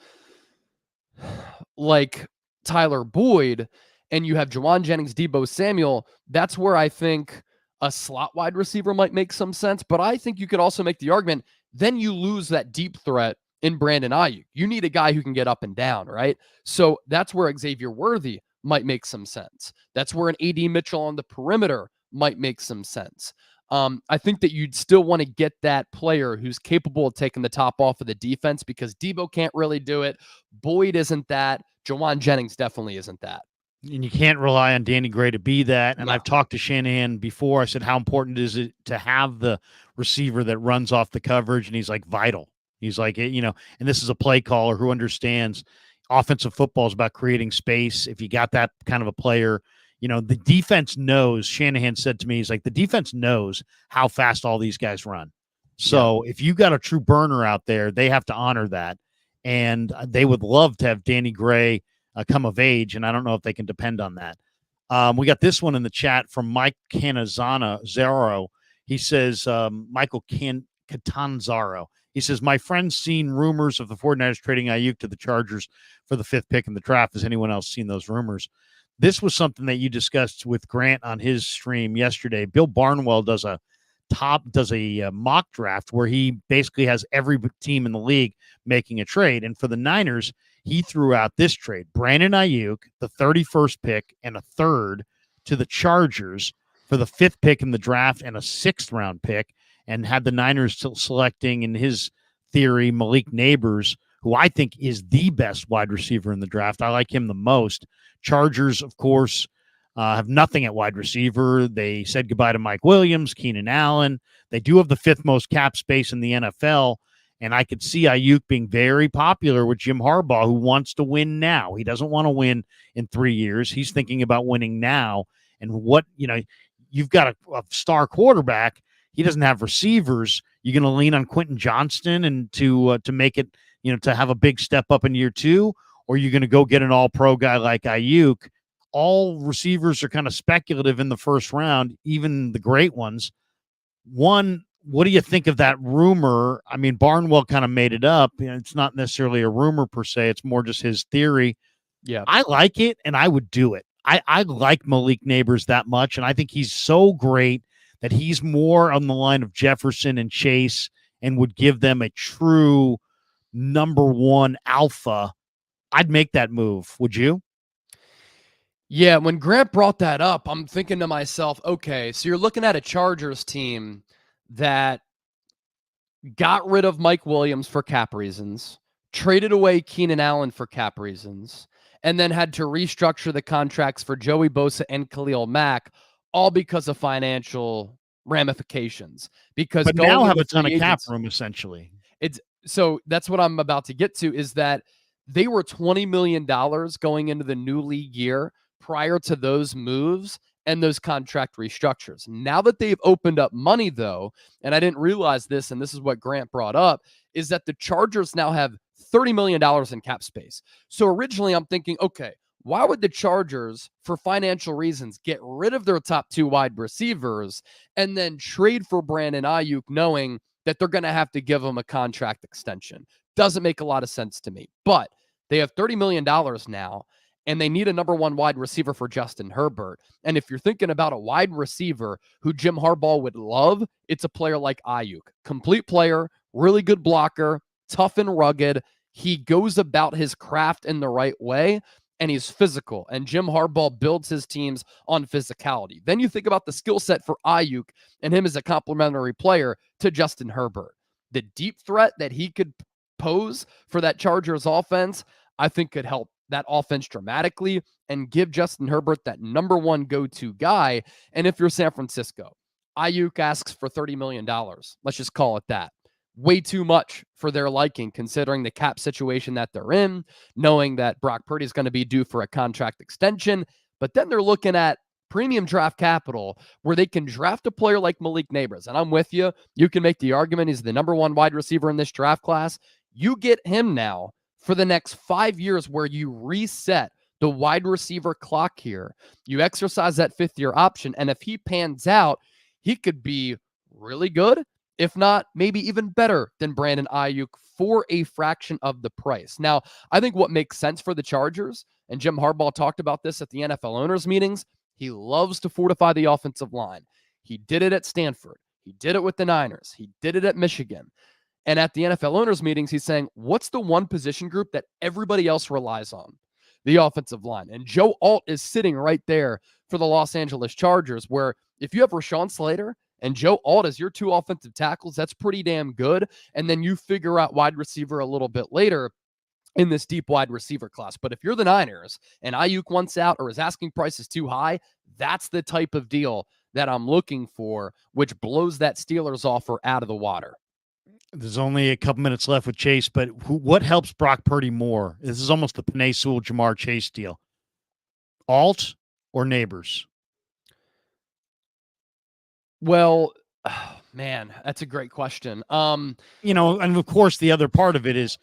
like Tyler Boyd and you have Juwan Jennings, Deebo Samuel, that's where I think a slot wide receiver might make some sense. But I think you could also make the argument, then you lose that deep threat in Brandon Aiyuk. You need a guy who can get up and down, right? So that's where Xavier Worthy might make some sense. That's where an AD Mitchell on the perimeter might make some sense. I think that you'd still want to get that player who's capable of taking the top off of the defense, because Deebo can't really do it. Boyd isn't that. Juwan Jennings definitely isn't that. And you can't rely on Danny Gray to be that. And No. I've talked to Shanahan before. I said, how important is it to have the receiver that runs off the coverage? And he's like, vital. He's like, and this is a play caller who understands offensive football is about creating space. If you got that kind of a player, the defense knows. Shanahan said to me, he's like, the defense knows how fast all these guys run. So if you got a true burner out there, they have to honor that. And they would love to have Danny Gray come of age, and I don't know if they can depend on that. We got this one in the chat from Mike Canazaro. He says, Michael Catanzaro. He says, my friend's seen rumors of the 49ers trading Aiyuk to the Chargers for the 5th pick in the draft. Has anyone else seen those rumors? This was something that you discussed with Grant on his stream yesterday. Bill Barnwell does a mock draft where he basically has every team in the league making a trade. And for the Niners, he threw out this trade: Brandon Aiyuk, the 31st pick, and a 3rd to the Chargers for the 5th pick in the draft and a 6th round pick, and had the Niners still selecting, in his theory, Malik Neighbors, who I think is the best wide receiver in the draft. I like him the most. Chargers, of course, have nothing at wide receiver. They said goodbye to Mike Williams, Keenan Allen. They do have the 5th most cap space in the NFL. And I could see Aiyuk being very popular with Jim Harbaugh, who wants to win now. He doesn't want to win in 3 years. He's thinking about winning now. And you've got a star quarterback. He doesn't have receivers. You're going to lean on Quentin Johnston and to make it, to have a big step up in year 2, or you're going to go get an all-pro guy like Aiyuk. All receivers are kind of speculative in the first round, even the great ones. One, what do you think of that rumor? I mean, Barnwell kind of made it up. It's not necessarily a rumor per se. It's more just his theory. Yeah. I like it, and I would do it. I like Malik Neighbors that much, and I think he's so great that he's more on the line of Jefferson and Chase and would give them a true number 1 alpha. I'd make that move. Would you? Yeah, when Grant brought that up, I'm thinking to myself, okay, so you're looking at a Chargers team that got rid of Mike Williams for cap reasons, traded away Keenan Allen for cap reasons, and then had to restructure the contracts for Joey Bosa and Khalil Mack, all because of financial ramifications. But now have a ton of cap room, essentially. So that's what I'm about to get to, is that they were $20 million going into the new league year prior to those moves and those contract restructures. Now that they've opened up money, though, and I didn't realize this, and this is what Grant brought up, is that the Chargers now have $30 million in cap space. So originally I'm thinking, okay, why would the Chargers, for financial reasons, get rid of their top 2 wide receivers and then trade for Brandon Aiyuk, knowing that they're going to have to give him a contract extension? Doesn't make a lot of sense to me. But they have $30 million now, and they need a number 1 wide receiver for Justin Herbert. And if you're thinking about a wide receiver who Jim Harbaugh would love, it's a player like Aiyuk. Complete player, really good blocker, tough and rugged. He goes about his craft in the right way, and he's physical. And Jim Harbaugh builds his teams on physicality. Then you think about the skill set for Aiyuk and him as a complementary player to Justin Herbert. The deep threat that he could pose for that Chargers offense, I think could help that offense dramatically and give Justin Herbert that number 1 go-to guy. And if you're San Francisco, Aiyuk asks for $30 million. Let's just call it that. Way too much for their liking, considering the cap situation that they're in, knowing that Brock Purdy is going to be due for a contract extension. But then they're looking at premium draft capital where they can draft a player like Malik Neighbors. And I'm with you. You can make the argument he's the number 1 wide receiver in this draft class. You get him now for the next 5 years, where you reset the wide receiver clock here. You exercise that 5th-year option, and if he pans out, he could be really good, if not maybe even better than Brandon Aiyuk for a fraction of the price. Now, I think what makes sense for the Chargers, and Jim Harbaugh talked about this at the NFL owners meetings, he loves to fortify the offensive line. He did it at Stanford. He did it with the Niners. He did it at Michigan. And at the NFL owners meetings, he's saying, what's the one position group that everybody else relies on? The offensive line. And Joe Alt is sitting right there for the Los Angeles Chargers, where if you have Rashawn Slater and Joe Alt as your two offensive tackles, that's pretty damn good. And then you figure out wide receiver a little bit later in this deep wide receiver class. But if you're the Niners and Aiyuk wants out or his asking price is too high, that's the type of deal that I'm looking for, which blows that Steelers offer out of the water. There's only a couple minutes left with Chase, but what helps Brock Purdy more? This is almost the Penei Sewell, Jamar Chase deal. Alt or Neighbors? Well, man, that's a great question. And of course the other part of it is,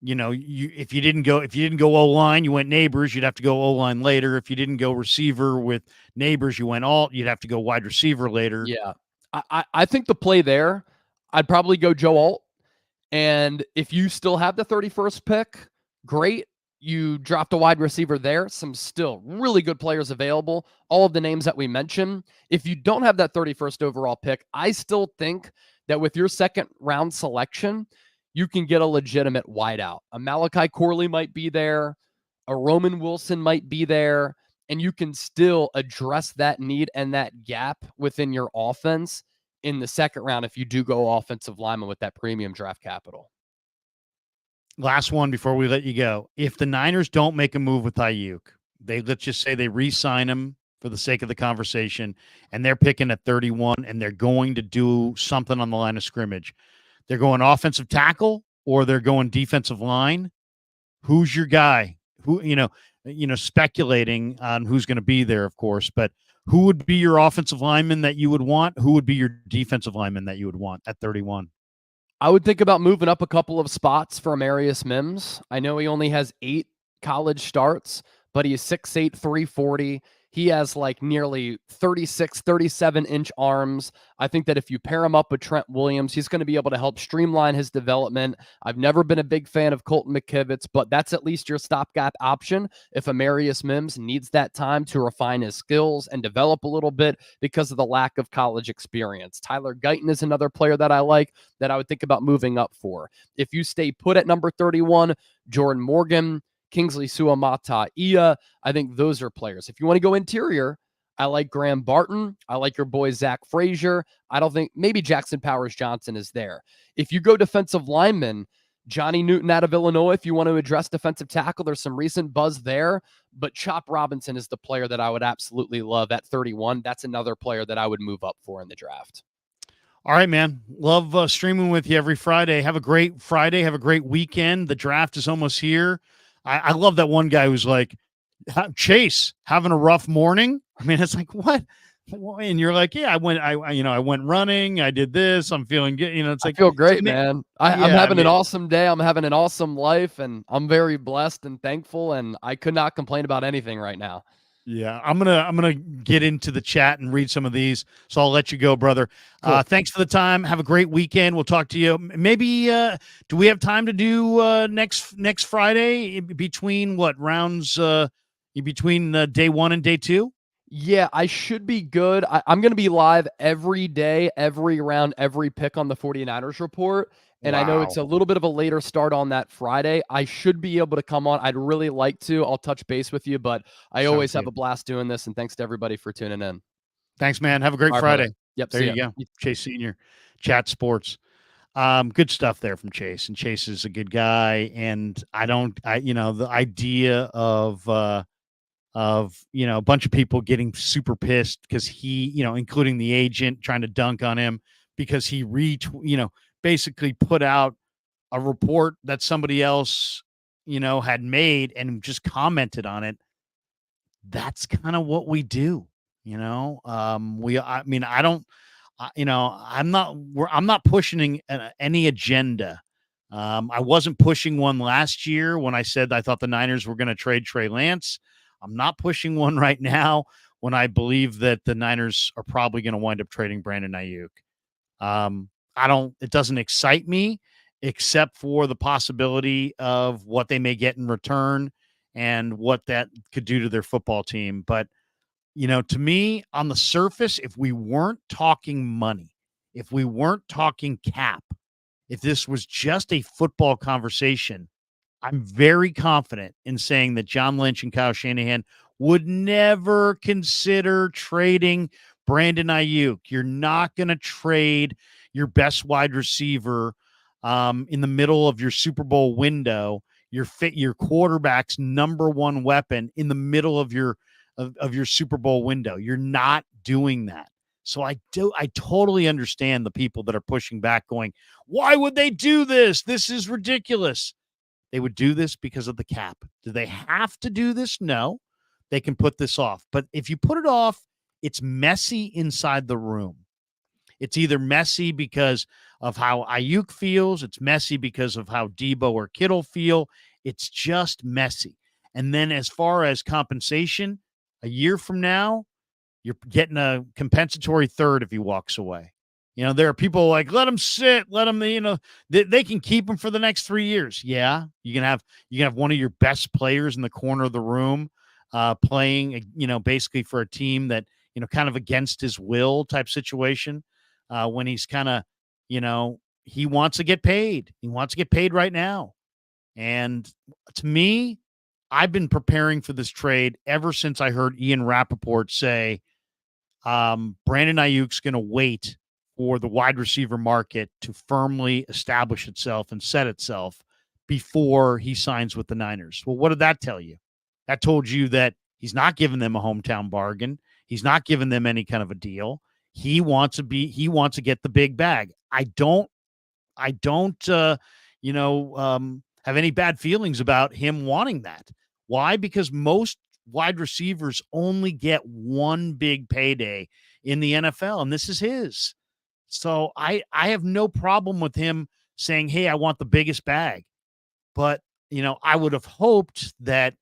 if you didn't go O-line, you went Neighbors, you'd have to go O-line later. If you didn't go receiver with Neighbors, you went Alt, you'd have to go wide receiver later. Yeah. I think the play there, I'd probably go Joe Alt. And if you still have the 31st pick, great. You dropped a wide receiver there. Some still really good players available. All of the names that we mentioned. If you don't have that 31st overall pick, I still think that with your second round selection, you can get a legitimate wideout. A Malachi Corley might be there. A Roman Wilson might be there. And you can still address that need and that gap within your offense in the second round if you do go offensive lineman with that premium draft capital. Last one before we let you go. If the Niners don't make a move with Aiyuk, let's just say they re-sign him for the sake of the conversation, and they're picking at 31, and they're going to do something on the line of scrimmage. They're going offensive tackle or they're going defensive line. Who's your guy? Who, speculating on who's going to be there, of course, but who would be your offensive lineman that you would want? Who would be your defensive lineman that you would want at 31? I would think about moving up a couple of spots for Amarius Mims. I know he only has 8 college starts, but he is 6'8", 340. He has like nearly 36, 37-inch arms. I think that if you pair him up with Trent Williams, he's going to be able to help streamline his development. I've never been a big fan of Colton McKivitz, but that's at least your stopgap option if Amarius Mims needs that time to refine his skills and develop a little bit because of the lack of college experience. Tyler Guyton is another player that I like that I would think about moving up for. If you stay put at number 31, Jordan Morgan, Kingsley Suamataia, I think those are players. If you want to go interior, I like Graham Barton. I like your boy Zach Frazier. I don't think maybe Jackson Powers Johnson is there. If you go defensive lineman, Johnny Newton out of Illinois, if you want to address defensive tackle, there's some recent buzz there. But Chop Robinson is the player that I would absolutely love at 31. That's another player that I would move up for in the draft. All right, man. Love streaming with you every Friday. Have a great Friday. Have a great weekend. The draft is almost here. I love that one guy who's like, Chase, having a rough morning. I mean, it's like, what? And you're like, yeah, I went running. I did this. I'm feeling good. It's like, I feel great, man. I'm having an awesome day. I'm having an awesome life, and I'm very blessed and thankful, and I could not complain about anything right now. Yeah, I'm gonna get into the chat and read some of these, so I'll let you go, brother. Cool. Thanks for the time. Have a great weekend. We'll talk to you. Maybe do we have time to do next Friday between what rounds? Between day 1 and day 2? Yeah, I should be good. I'm going to be live every day, every round, every pick on the 49ers report. And wow. I know it's a little bit of a later start on that Friday. I should be able to come on. I'd really like to. I'll touch base with you, but I always have a blast doing this. And thanks to everybody for tuning in. Thanks, man. Have a great Friday. Brother. Yep. There you go. Chase Senior, Chat Sports. Good stuff there from Chase. And Chase is a good guy. And the idea of a bunch of people getting super pissed because he, including the agent trying to dunk on him because he basically put out a report that somebody else, had made and just commented on it. That's kind of what we do, I'm not pushing any agenda. I wasn't pushing one last year when I said I thought the Niners were going to trade Trey Lance. I'm not pushing one right now when I believe that the Niners are probably going to wind up trading Brandon Aiyuk. It doesn't excite me except for the possibility of what they may get in return and what that could do to their football team. But, to me, on the surface, if we weren't talking money, if we weren't talking cap, if this was just a football conversation, I'm very confident in saying that John Lynch and Kyle Shanahan would never consider trading Brandon Aiyuk. You're not going to trade your best wide receiver in the middle of your Super Bowl window, your quarterback's number one weapon in the middle of your Super Bowl window. You're not doing that. So I totally understand the people that are pushing back, going, why would they do this? This is ridiculous. They would do this because of the cap. Do they have to do this? No. They can put this off. But if you put it off, it's messy inside the room. It's either messy because of how Aiyuk feels. It's messy because of how Debo or Kittle feel. It's just messy. And then as far as compensation, a year from now, you're getting a compensatory third if he walks away. There are people like, let him sit, let him, they can keep him for the next 3 years. Yeah. You can have one of your best players in the corner of the room playing, basically for a team that, kind of against his will type situation when he's kind of, he wants to get paid. He wants to get paid right now. And to me, I've been preparing for this trade ever since I heard Ian Rappaport say Brandon Ayuk's going to wait for the wide receiver market to firmly establish itself and set itself before he signs with the Niners. Well, what did that tell you? That told you that he's not giving them a hometown bargain. He's not giving them any kind of a deal. He wants to get the big bag. I don't have any bad feelings about him wanting that. Why? Because most wide receivers only get one big payday in the NFL, and this is his. So I have no problem with him saying, hey, I want the biggest bag. But, I would have hoped that,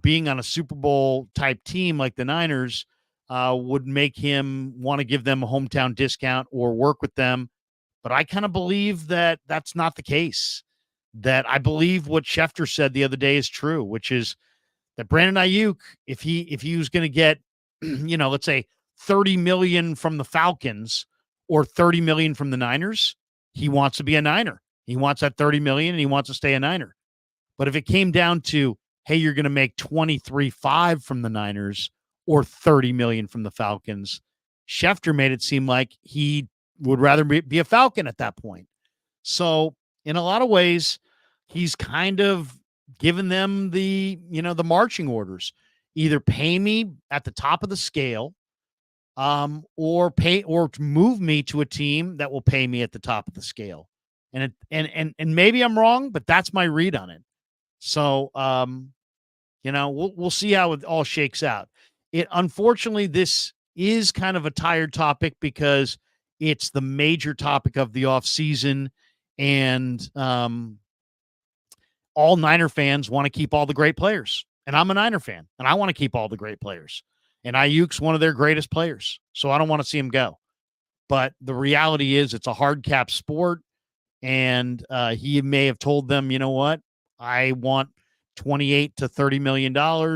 being on a Super Bowl type team like the Niners would make him want to give them a hometown discount or work with them. But I kind of believe that that's not the case. That I believe what Schefter said the other day is true, which is that Brandon Aiyuk, if he was going to get, let's say $30 million from the Falcons or $30 million from the Niners, he wants to be a Niner. He wants that $30 million and he wants to stay a Niner. But if it came down to, hey, you're going to make $23.5 from the Niners or $30 million from the Falcons, Schefter made it seem like he would rather be a Falcon at that point. So in a lot of ways, he's kind of given them the marching orders. Either pay me at the top of the scale, or move me to a team that will pay me at the top of the scale. And maybe I'm wrong, but that's my read on it. So, we'll see how it all shakes out. Unfortunately, this is kind of a tired topic because it's the major topic of the offseason, and all Niner fans want to keep all the great players. And I'm a Niner fan, and I want to keep all the great players. And Ayuk's one of their greatest players, so I don't want to see him go. But the reality is it's a hard cap sport, and he may have told them, you know what, I want $28 to $30 million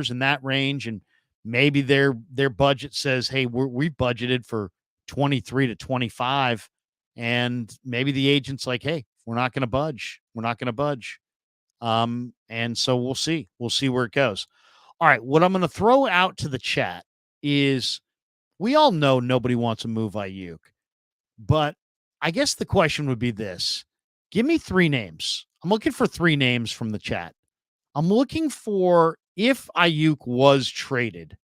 in that range, and maybe their budget says, hey, we budgeted for 23 to 25, and maybe the agent's like, hey, we're not going to budge. We're not going to budge. And so we'll see. We'll see where it goes. All right, what I'm going to throw out to the chat is we all know nobody wants to move Aiyuk, but I guess the question would be this. Give me 3 names. I'm looking for 3 names from the chat. I'm looking for, if Aiyuk was traded,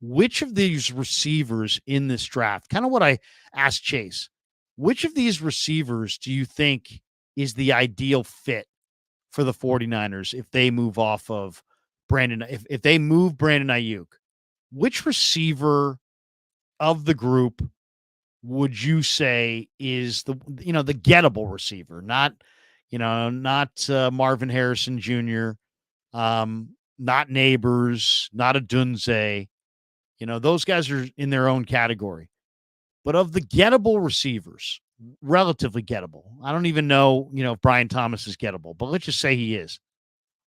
which of these receivers in this draft, kind of what I asked Chase, which of these receivers do you think is the ideal fit for the 49ers if they move off of Brandon, if they move Brandon Aiyuk? Which receiver of the group would you say is the gettable receiver, not Marvin Harrison Jr., not Neighbors, not Adunze. Those guys are in their own category. But of the gettable receivers, relatively gettable, I don't even know, if Brian Thomas is gettable, but let's just say he is.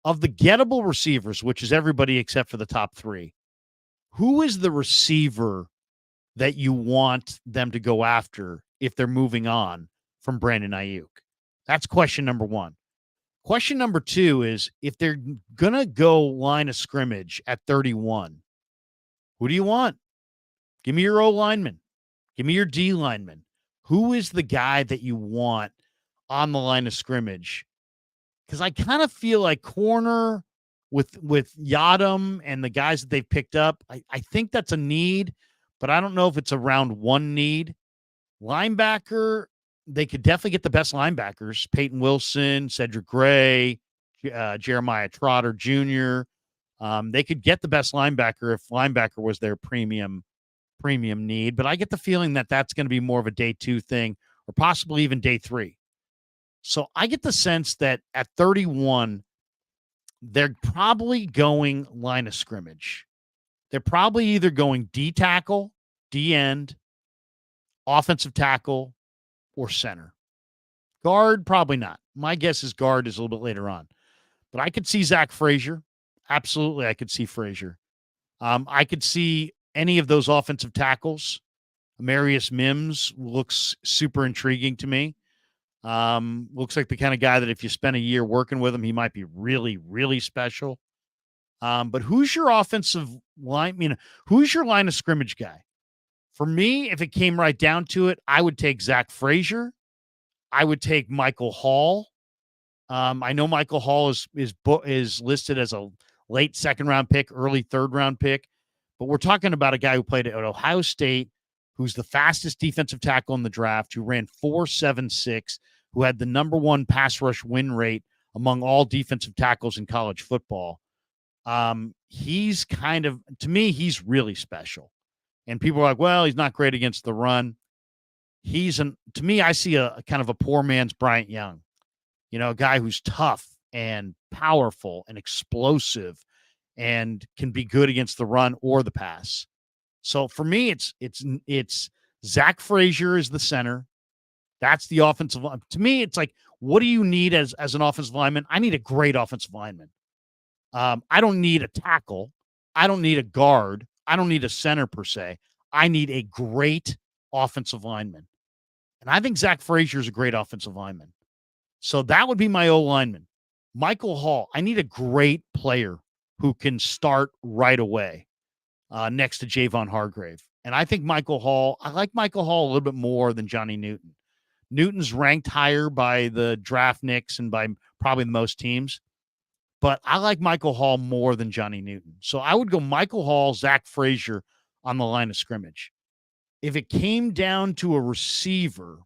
of the gettable receivers, which is everybody except for the top three, who is the receiver that you want them to go after if they're moving on from Brandon Aiyuk? That's question number one. Question number two is, if they're going to go line of scrimmage at 31, who do you want? Give me your O lineman. Give me your D lineman. Who is the guy that you want on the line of scrimmage? Because I kind of feel like corner with Yadam and the guys that they've picked up, I think that's a need, but I don't know if it's a round one need. Linebacker, they could definitely get the best linebackers: Peyton Wilson, Cedric Gray, Jeremiah Trotter Jr. They could get the best linebacker if linebacker was their premium need, but I get the feeling that that's going to be more of a day 2 thing, or possibly even day 3. So I get the sense that at 31, they're probably going line of scrimmage. They're probably either going D tackle, D end, offensive tackle, or center. Guard, probably not. My guess is guard is a little bit later on. But I could see Zach Frazier. Absolutely, I could see Frazier. I could see any of those offensive tackles. Marius Mims looks super intriguing to me. Looks like the kind of guy that if you spend a year working with him, he might be really, really special. But who's your offensive line? Who's your line of scrimmage guy? For me, if it came right down to it, I would take Zach Frazier. I would take Michael Hall. I know Michael Hall is listed as a late second round pick, early third round pick, but we're talking about a guy who played at Ohio State, who's the fastest defensive tackle in the draft, who ran 4.76, who had the number 1 pass rush win rate among all defensive tackles in college football. He's kind of, to me, he's really special. And people are like, well, he's not great against the run. To me, I see a kind of a poor man's Bryant Young, a guy who's tough and powerful and explosive and can be good against the run or the pass. So for me, it's Zach Frazier is the center. That's the offensive line. To me, it's like, what do you need as an offensive lineman? I need a great offensive lineman. I don't need a tackle. I don't need a guard. I don't need a center per se. I need a great offensive lineman. And I think Zach Frazier is a great offensive lineman. So that would be my O lineman. Michael Hall, I need a great player who can start right away next to Javon Hargrave. And I think I like Michael Hall a little bit more than Johnny Newton. Newton's ranked higher by the draft nicks and by probably the most teams. But I like Michael Hall more than Johnny Newton. So I would go Michael Hall, Zach Frazier on the line of scrimmage. If it came down to a receiver,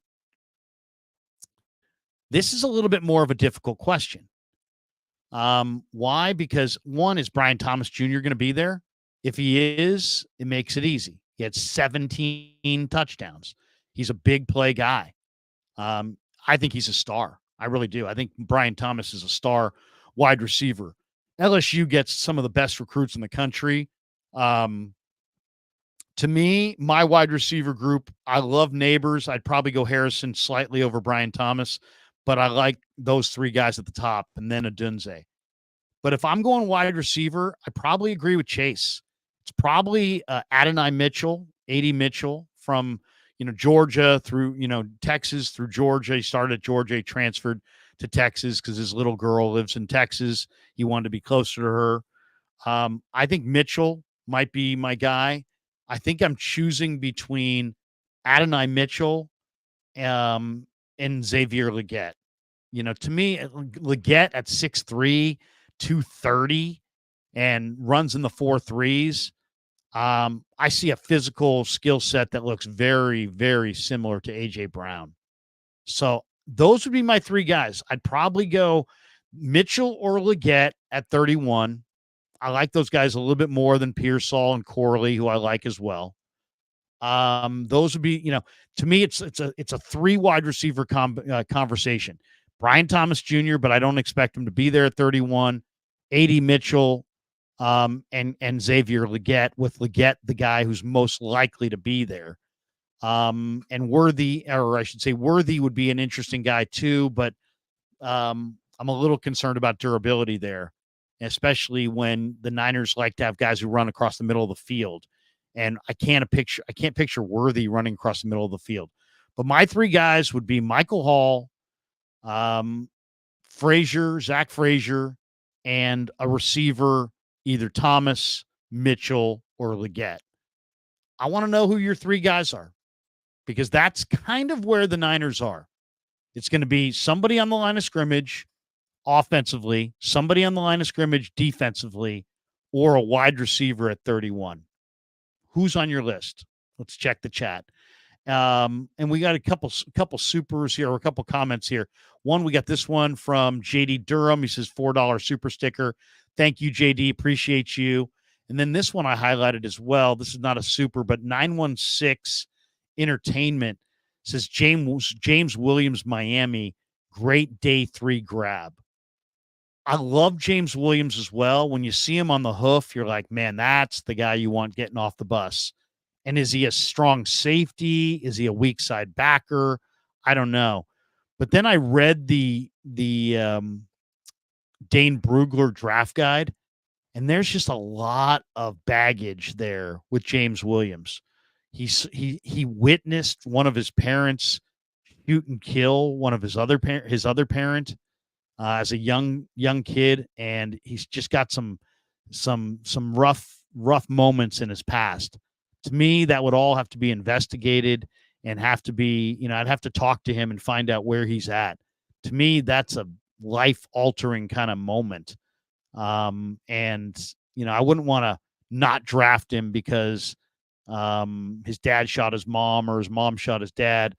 this is a little bit more of a difficult question. Why? Because one, is Brian Thomas Jr. going to be there? If he is, it makes it easy. He had 17 touchdowns. He's a big play guy. I think he's a star. I really do. I think Brian Thomas is a star wide receiver. LSU gets some of the best recruits in the country. To me, my wide receiver group, I love Neighbors. I'd probably go Harrison slightly over Brian Thomas, but I like those 3 guys at the top and then Adunze. But if I'm going wide receiver, I probably agree with Chase. It's probably Adonai Mitchell, A.D. Mitchell from Georgia through Texas through Georgia. He started at Georgia, he transferred to Texas because his little girl lives in Texas. He wanted to be closer to her. I think Mitchell might be my guy. I think I'm choosing between Adonai Mitchell and Xavier Legette. To me, Legette at 6'3", 230, and runs in the 4.3s. I see a physical skill set that looks very, very similar to A.J. Brown. So those would be my 3 guys. I'd probably go Mitchell or Legette at 31. I like those guys a little bit more than Pearsall and Corley, who I like as well. Those would be, to me, it's a 3 wide receiver conversation. Brian Thomas Jr., but I don't expect him to be there at 31. A.D. Mitchell, and Xavier Legette, with Legette the guy who's most likely to be there. And Worthy would be an interesting guy too, but I'm a little concerned about durability there. especially when the Niners like to have guys who run across the middle of the field. And I can't picture Worthy running across the middle of the field. But my three guys would be Michael Hall, Zach Frazier, and a receiver, either Thomas, Mitchell, or Leggett. I want to know who your three guys are, because that's kind of where the Niners are. It's going to be somebody on the line of scrimmage offensively, somebody on the line of scrimmage defensively, or a wide receiver at 31. Who's on your list? Let's check the chat. And we got a couple supers here, or a couple comments here. One, we got this one from JD Durham. He says $4 super sticker. Thank you, JD. Appreciate you. And then this one I highlighted as well. This is not a super, but 916 Entertainment says James Williams, Miami, great day 3 grab. I love James Williams as well. When you see him on the hoof, you're like, man, that's the guy you want getting off the bus. And is he a strong safety? Is he a weak side backer? I don't know. But then I read the Dane Brugler draft guide, and there's just a lot of baggage there with James Williams. He witnessed one of his parents shoot and kill one of his other parent as a young kid, and he's just got some rough moments in his past. To me, that would all have to be investigated and have to be, I'd have to talk to him and find out where he's at. To me, that's a life-altering kind of moment. And I wouldn't want to not draft him because his dad shot his mom or his mom shot his dad.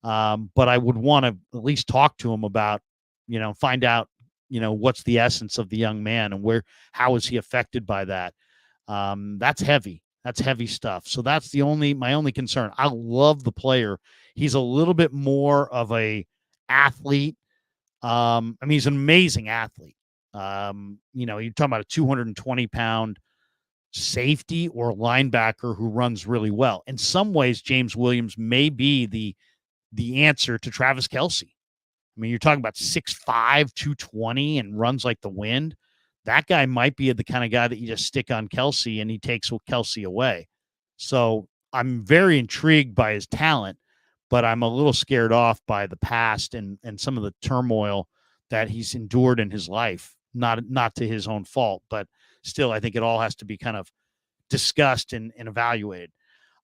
But I would want to at least talk to him about, find out, what's the essence of the young man and how is he affected by that? That's heavy. That's heavy stuff. So that's my only concern. I love the player. He's a little bit more of a athlete. He's an amazing athlete. You're talking about a 220-pound safety or linebacker who runs really well. In some ways, James Williams may be the answer to Travis Kelce. You're talking about 6'5", 220, and runs like the wind. That guy might be the kind of guy that you just stick on Kelce and he takes Kelce away. So I'm very intrigued by his talent, but I'm a little scared off by the past and some of the turmoil that he's endured in his life. Not to his own fault, but still, I think it all has to be kind of discussed and evaluated.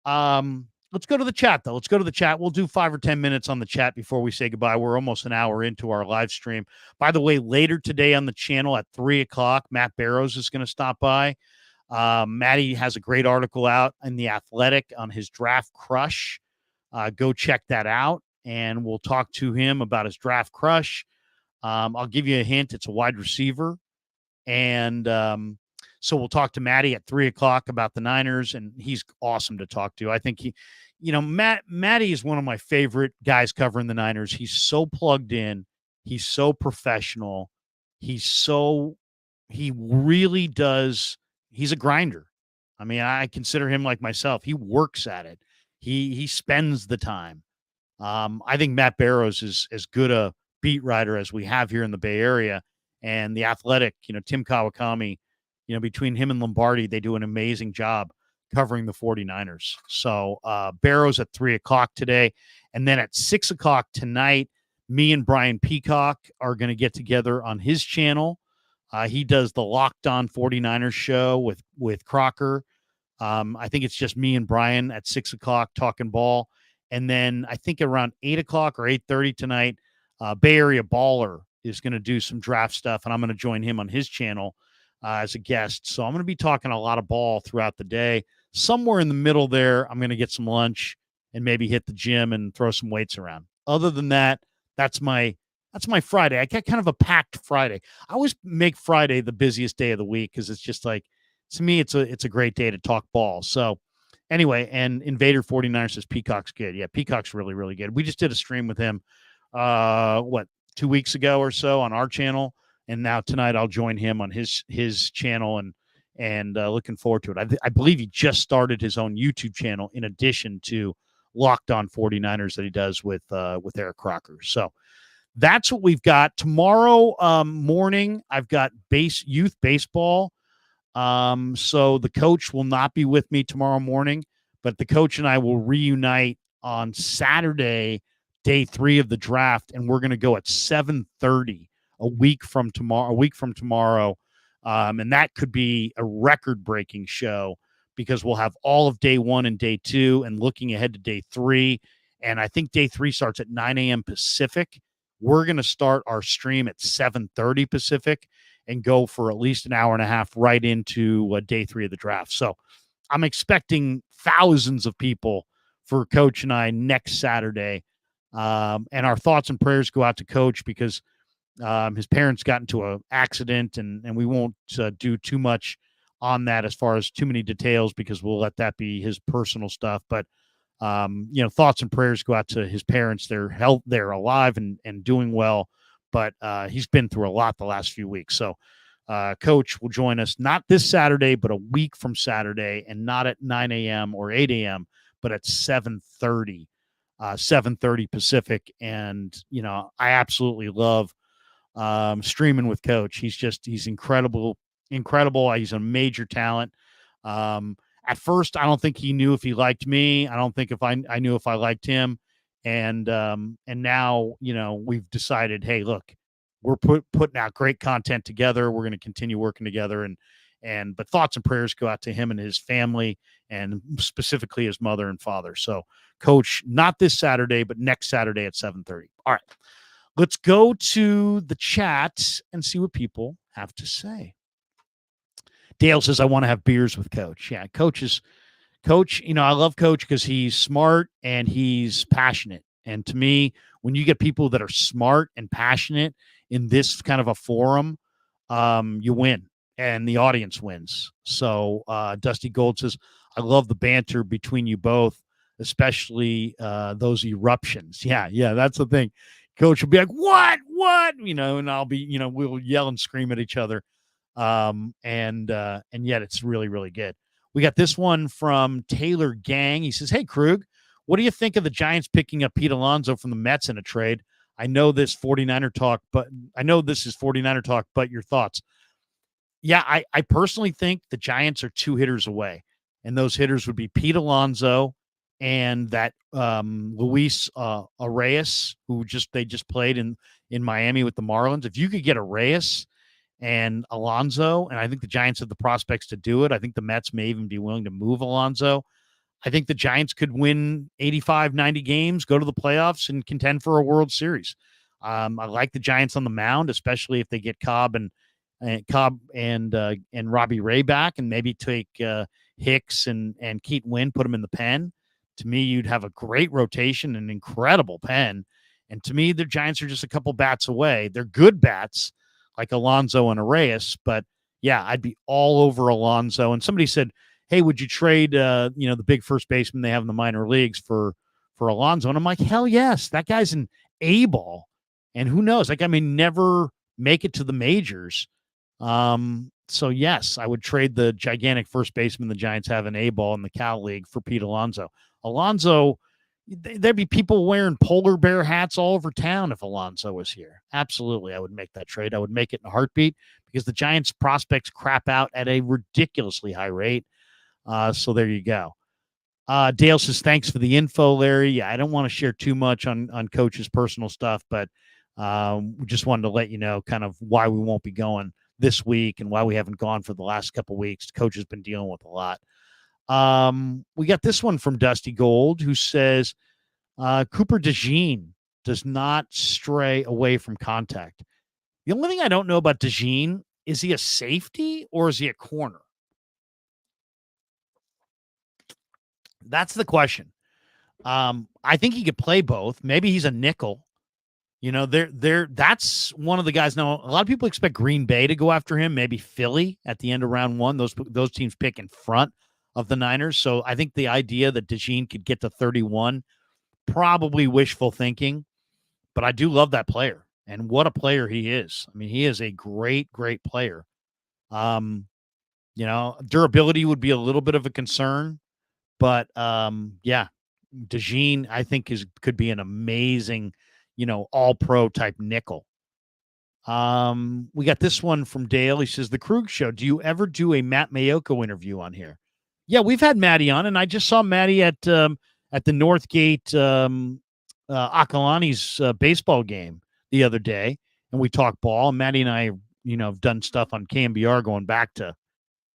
Let's go to the chat, though. Let's go to the chat. We'll do 5 or 10 minutes on the chat before we say goodbye. We're almost an hour into our live stream. By the way, later today on the channel at 3 o'clock, Matt Barrows is going to stop by. Matty has a great article out in The Athletic on his draft crush. Go check that out, and we'll talk to him about his draft crush. I'll give you a hint. It's a wide receiver. And so we'll talk to Matty at 3 o'clock about the Niners, and he's awesome to talk to. I think Matty is one of my favorite guys covering the Niners. He's so plugged in. He's so professional. He really does. He's a grinder. I consider him like myself. He works at it. He spends the time. I think Matt Barrows is as good a beat writer as we have here in the Bay Area, and The Athletic, Tim Kawakami, between him and Lombardi, they do an amazing job covering the 49ers. So Barrows at 3 o'clock today. And then at 6 o'clock tonight, me and Brian Peacock are going to get together on his channel. He does the Locked On 49ers show with Krueger. I think it's just me and Brian at 6 o'clock talking ball. And then I think around 8 o'clock or 8:30 tonight, Bay Area Baller is going to do some draft stuff, and I'm going to join him on his channel as a guest. So I'm going to be talking a lot of ball throughout the day. Somewhere in the middle there, I'm going to get some lunch and maybe hit the gym and throw some weights around. Other than that, that's my Friday. I got kind of a packed Friday. I always make Friday the busiest day of the week because it's just like, to me, it's a great day to talk ball. So anyway, and Invader 49 says Peacock's good. Yeah, Peacock's really, really good. We just did a stream with him, 2 weeks ago or so on our channel. And now tonight I'll join him on his channel and looking forward to it. I believe he just started his own YouTube channel in addition to Locked On 49ers that he does with Eric Crocker. So that's what we've got tomorrow morning. I've got youth baseball. So the coach will not be with me tomorrow morning, but the coach and I will reunite on Saturday, day 3 of the draft, and we're going to go at 7:30 a week from tomorrow. And that could be a record-breaking show because we'll have all of day 1 and day 2 and looking ahead to day 3. And I think day 3 starts at 9 a.m. Pacific. We're going to start our stream at 7:30 Pacific and go for at least an hour and a half right into day 3 of the draft. So I'm expecting thousands of people for Coach and I next Saturday. And our thoughts and prayers go out to Coach because his parents got into an accident, and we won't do too much on that as far as too many details because we'll let that be his personal stuff. But thoughts and prayers go out to his parents. They're alive and doing well, but he's been through a lot the last few weeks. So Coach will join us not this Saturday, but a week from Saturday, and not at 9 a.m. or 8 a.m., but at 7:30 Pacific. And, I absolutely love streaming with Coach. He's incredible. He's a major talent. At first, I don't think he knew if he liked me. I don't think if I knew if I liked him. And now, we've decided, hey, look, we're putting out great content together. We're going to continue working together, but thoughts and prayers go out to him and his family, and specifically his mother and father. So Coach, not this Saturday, but next Saturday at 7:30. All right, let's go to the chat and see what people have to say. Dale says, I want to have beers with Coach. Yeah, Coach, I love Coach because he's smart and he's passionate. And to me, when you get people that are smart and passionate in this kind of a forum, you win and the audience wins. So Dusty Gold says, I love the banter between you both, especially those eruptions. Yeah, that's the thing. Coach will be like, what? And I'll be, we'll yell and scream at each other. And yet it's really, really good. We got this one from Taylor Gang. He says, hey, Krug, what do you think of the Giants picking up Pete Alonso from the Mets in a trade? I know this is 49er talk, but your thoughts? Yeah, I personally think the Giants are 2 hitters away, and those hitters would be Pete Alonso and that Luis Arias, who they just played in Miami with the Marlins. If you could get Arias and Alonso, and I think the Giants have the prospects to do it. I think the Mets may even be willing to move Alonso. I think the Giants could win 85, 90 games, go to the playoffs, and contend for a World Series. I like the Giants on the mound, especially if they get Cobb and Robbie Ray back, and maybe take Hicks and Keaton Winn, put them in the pen. To me, you'd have a great rotation, an incredible pen. And to me, the Giants are just a couple bats away. They're good bats, like Alonso and Arias, but yeah, I'd be all over Alonso. And somebody said, hey, would you trade, the big first baseman they have in the minor leagues for Alonso? And I'm like, hell yes, that guy's an A-ball. And who knows, that guy may never make it to the majors. So yes, I would trade the gigantic first baseman the Giants have in A-ball in the Cal League for Pete Alonso. Alonso, there'd be people wearing polar bear hats all over town if Alonso was here. Absolutely, I would make that trade. I would make it in a heartbeat because the Giants prospects crap out at a ridiculously high rate. So there you go. Dale says, thanks for the info, Larry. Yeah, I don't want to share too much on Coach's personal stuff, but we just wanted to let you know kind of why we won't be going this week and why we haven't gone for the last couple of weeks. Coach has been dealing with a lot. We got this one from Dusty Gold, who says, Cooper DeJean does not stray away from contact. The only thing I don't know about DeJean, is he a safety or is he a corner? That's the question. I think he could play both. Maybe he's a nickel. That's one of the guys. Now, a lot of people expect Green Bay to go after him, maybe Philly at the end of round 1. Those teams pick in front of the Niners. So I think the idea that DeJean could get to 31, probably wishful thinking, but I do love that player, and what a player he is. I mean, he is a great, great player. Durability would be a little bit of a concern, but DeJean, I think could be an amazing all pro type nickel. We got this one from Dale. He says, the Krueger Show, do you ever do a Matt Mayoko interview on here? Yeah, we've had Matty on, and I just saw Matty at the Northgate Akalani's baseball game the other day, and we talked ball. And Matty and I, have done stuff on KMBR going back to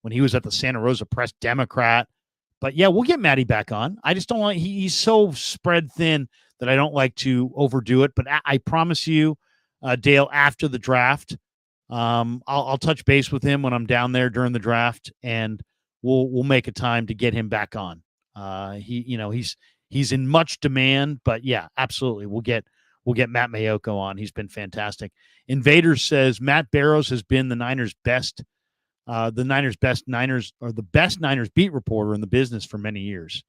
when he was at the Santa Rosa Press Democrat. But yeah, we'll get Matty back on. I just don't like he's so spread thin that I don't like to overdo it. But I promise you, Dale, after the draft, I'll touch base with him when I'm down there during the draft, and we'll make a time to get him back on. He's in much demand, but yeah, absolutely, we'll get Matt Mayoko on. He's been fantastic. Invader says Matt Barrows has been the Niners' best Niners beat reporter in the business for many years.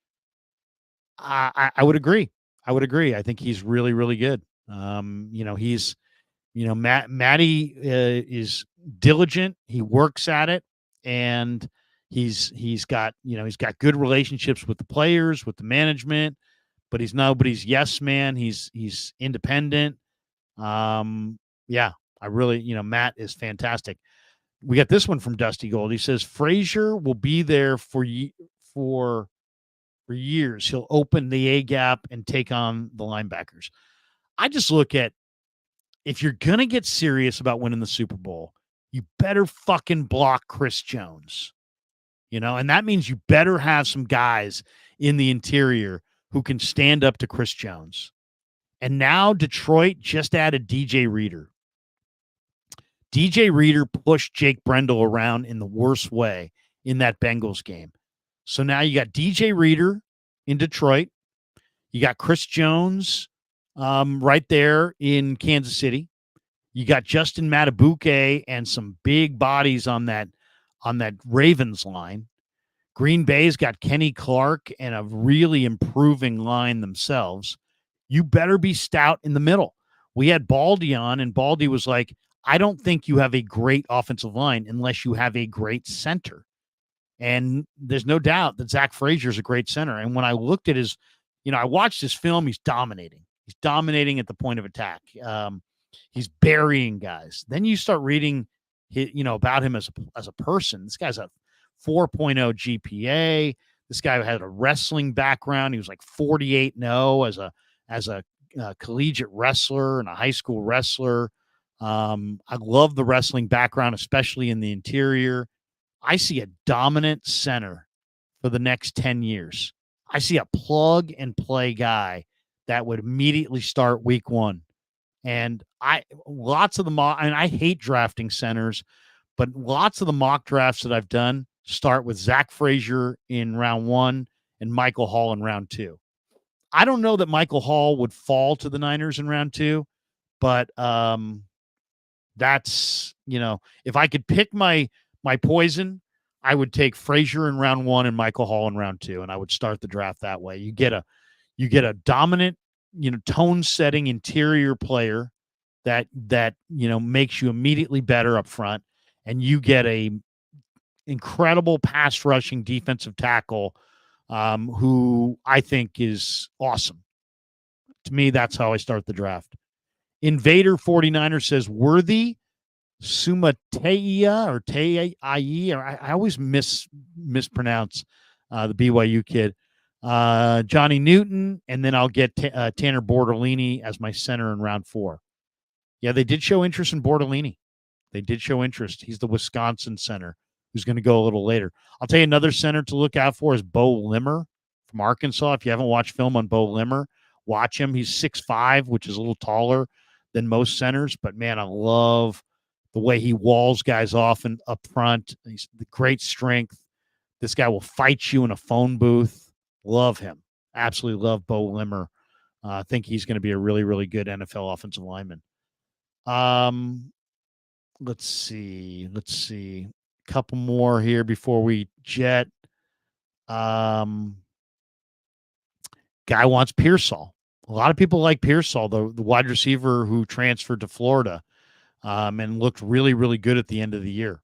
I would agree. I think he's really, really good. Matty is diligent. He works at it, and he's got good relationships with the players, with the management, but he's nobody's yes man. He's independent. I really, Matt is fantastic. We got this one from Dusty Gold. He says Frazier will be there for years. He'll open the A gap and take on the linebackers. I just look at, if you're going to get serious about winning the Super Bowl, you better fucking block Chris Jones. And that means you better have some guys in the interior who can stand up to Chris Jones. And now Detroit just added DJ Reader. DJ Reader pushed Jake Brendel around in the worst way in that Bengals game. So now you got DJ Reader in Detroit. You got Chris Jones right there in Kansas City. You got Justin Matabuke and some big bodies on that Ravens line. Green Bay's got Kenny Clark and a really improving line themselves. You better be stout in the middle. We had Baldy on, and Baldy was like, I don't think you have a great offensive line unless you have a great center. And there's no doubt that Zach Frazier is a great center. And when I looked at his, I watched his film, he's dominating. He's dominating at the point of attack. He's burying guys. Then you start reading, about him as a person. This guy's a 4.0 GPA. This guy had a wrestling background. He was like 48-0 as a collegiate wrestler and a high school wrestler. I love the wrestling background, especially in the interior. I see a dominant center for the next 10 years. I see a plug and play guy that would immediately start week one. And lots of the mock, and I hate drafting centers, but lots of the mock drafts that I've done start with Zach Frazier in round 1 and Michael Hall in round 2. I don't know that Michael Hall would fall to the Niners in round 2, but that's, if I could pick my poison, I would take Frazier in round 1 and Michael Hall in round 2, and I would start the draft that way. You get a dominant, tone setting interior player that makes you immediately better up front, and you get a incredible pass rushing defensive tackle who I think is awesome. To me, that's how I start the draft. Invader 49er says Worthy Sumateia or Tei, or I always mispronounce the BYU kid. Johnny Newton, and then I'll get Tanner Bortolini as my center in round 4. Yeah, they did show interest in Bortolini. They did show interest. He's the Wisconsin center who's going to go a little later. I'll tell you another center to look out for is Bo Limmer from Arkansas. If you haven't watched film on Bo Limmer, watch him. He's 6'5", which is a little taller than most centers, but man, I love the way he walls guys off and up front. He's the great strength. This guy will fight you in a phone booth. Love him. Absolutely love Bo Limmer. I think he's going to be a really, really good NFL offensive lineman. Let's see. A couple more here before we jet. Guy wants Pearsall. A lot of people like Pearsall, the wide receiver who transferred to Florida and looked really, really good at the end of the year.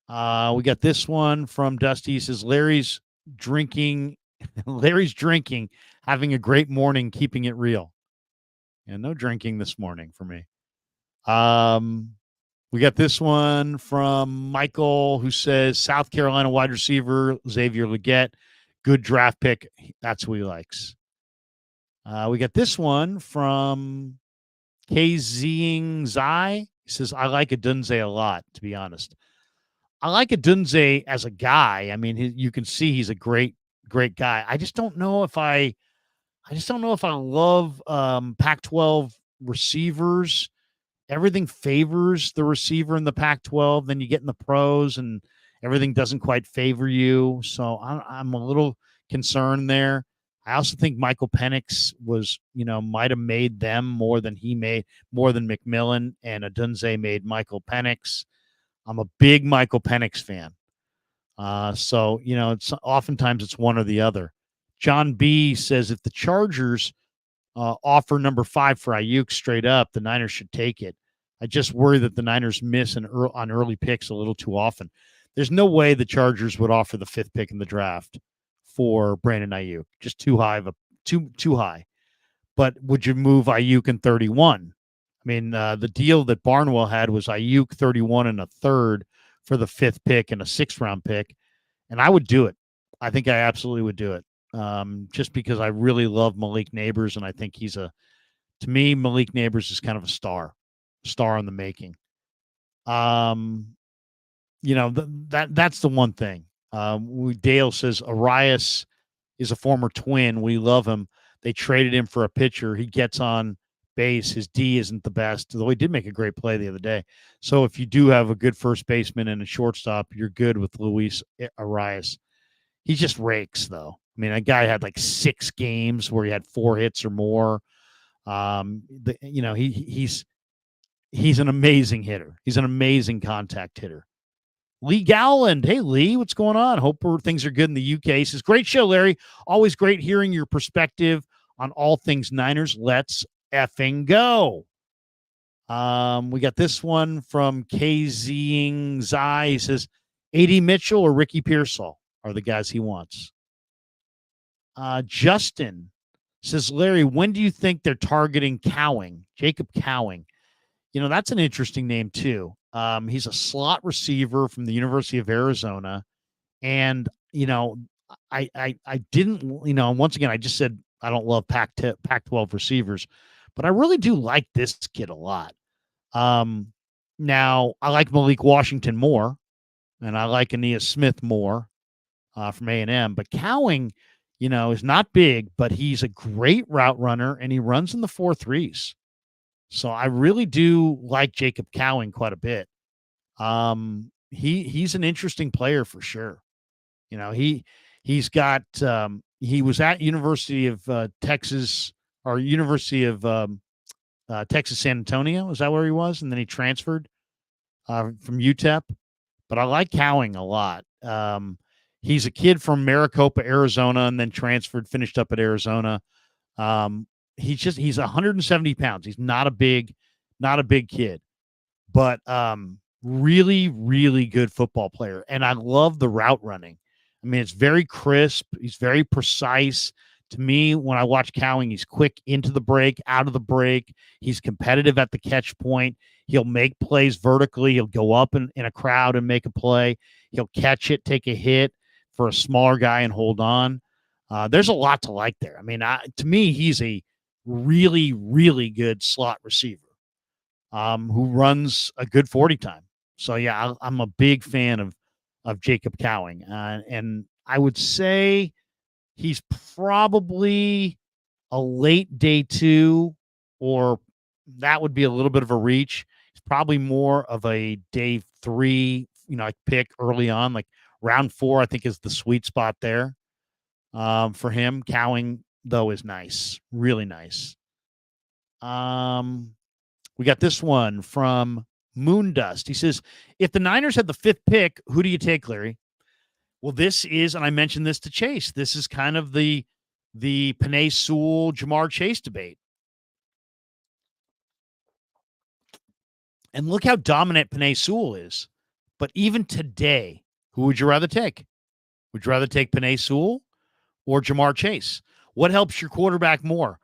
We got this one from Dusty. He says, Larry's drinking, having a great morning, keeping it real. And no drinking this morning for me. We got this one from Michael, who says South Carolina wide receiver Xavier Legette, good draft pick. That's who he likes. We got this one from KZing Zai. He says, I like Adunze a lot, to be honest. I like Adunze as a guy. I mean, you can see he's a great guy. I just don't know if I love Pac-12 receivers. Everything favors the receiver in the Pac-12. Then you get in the pros, and everything doesn't quite favor you. So I'm a little concerned there. I also think Michael Penix might have made them more than McMillan, and Adunze made Michael Penix. I'm a big Michael Penix fan. So it's oftentimes it's one or the other. John B says if the Chargers offer number 5 for Aiyuk straight up, the Niners should take it. I just worry that the Niners miss on early picks a little too often. There's no way the Chargers would offer the 5th pick in the draft for Brandon Aiyuk. Just too high. But would you move Aiyuk in 31? I mean, the deal that Barnwell had was Aiyuk 31 and a third for the 5th pick and a 6th round pick. And I would do it. I think I absolutely would do it. Just because I really love Malik Neighbors. And I think to me, Malik Neighbors is kind of a star in the making. That's the one thing. Dale says Arias is a former Twin. We love him. They traded him for a pitcher. He gets on base. His D isn't the best, though he did make a great play the other day. So if you do have a good first baseman and a shortstop, you're good with Luis Arias. He just rakes, though. I mean, that guy had like 6 games where he had 4 hits or more. He's an amazing hitter. He's an amazing contact hitter. Lee Gowland. Hey, Lee, what's going on? Hope things are good in the UK. He says, great show, Larry. Always great hearing your perspective on all things Niners. Let's effing go. We got this one from KZing Zai. He says, A.D. Mitchell or Ricky Pearsall are the guys he wants. Justin says, Larry, when do you think they're targeting Jacob Cowing? That's an interesting name, too. He's a slot receiver from the University of Arizona. And, I didn't, once again, I just said I don't love Pac-12 receivers, but I really do like this kid a lot. Now, I like Malik Washington more, and I like Aeneas Smith more from A&M. But Cowing, is not big, but he's a great route runner, and he runs in the 4.3s. So I really do like Jacob Cowing quite a bit. He's an interesting player for sure. He's got he was at University of Texas or University of Texas San Antonio. Is that where he was? And then he transferred from UTEP. But I like Cowing a lot. He's a kid from Maricopa, Arizona, and then finished up at Arizona. He's 170 pounds. He's not a big kid, but really, really good football player. And I love the route running. I mean, it's very crisp. He's very precise. To me, when I watch Cowing, he's quick into the break, out of the break. He's competitive at the catch point. He'll make plays vertically. He'll go up in a crowd and make a play. He'll catch it, take a hit for a smaller guy and hold on. There's a lot to like there. I mean, to me, he's a really, really good slot receiver who runs a good 40 time. So, yeah, I'm a big fan of Jacob Cowing. And I would say he's probably a late day 2, or that would be a little bit of a reach. He's probably more of a day 3, pick early on, like round 4, I think is the sweet spot there for him. Cowing, though, is nice, really nice. We got this one from Moondust. He says, if the Niners had the 5th pick, who do you take, Larry? Well, this is, and I mentioned this to Chase, this is kind of the Penei Sewell, Jamar Chase debate. And look how dominant Penei Sewell is. But even today, who would you rather take? Would you rather take Penei Sewell or Jamar Chase? What helps your quarterback more?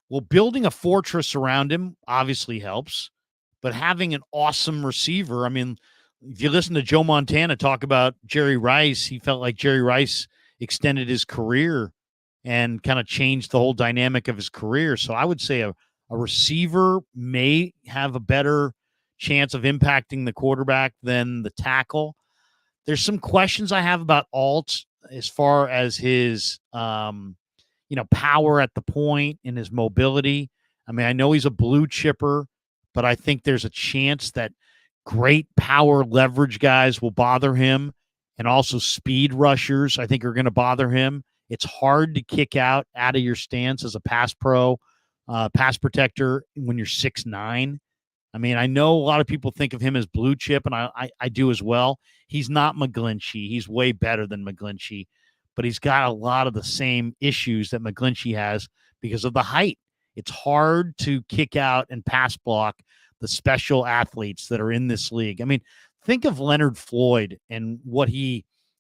Well, building a fortress around him obviously helps, but having an awesome receiver, I mean, if you listen to Joe Montana talk about Jerry Rice, he felt like Jerry Rice extended his career and kind of changed the whole dynamic of his career. So I would say a receiver may have a better chance of impacting the quarterback than the tackle. There's some questions I have about Alt as far as his power at the point and his mobility. I mean, I know he's a blue chipper, but I think there's a chance that great power leverage guys will bother him, and also speed rushers I think are going to bother him. It's hard to kick out of your stance as a pass protector when you're 6'9". I mean, I know a lot of people think of him as blue chip, and I do as well. He's not McGlinchey. He's way better than McGlinchey, but he's got a lot of the same issues that McGlinchey has because of the height. It's hard to kick out and pass block the special athletes that are in this league. I mean, think of Leonard Floyd and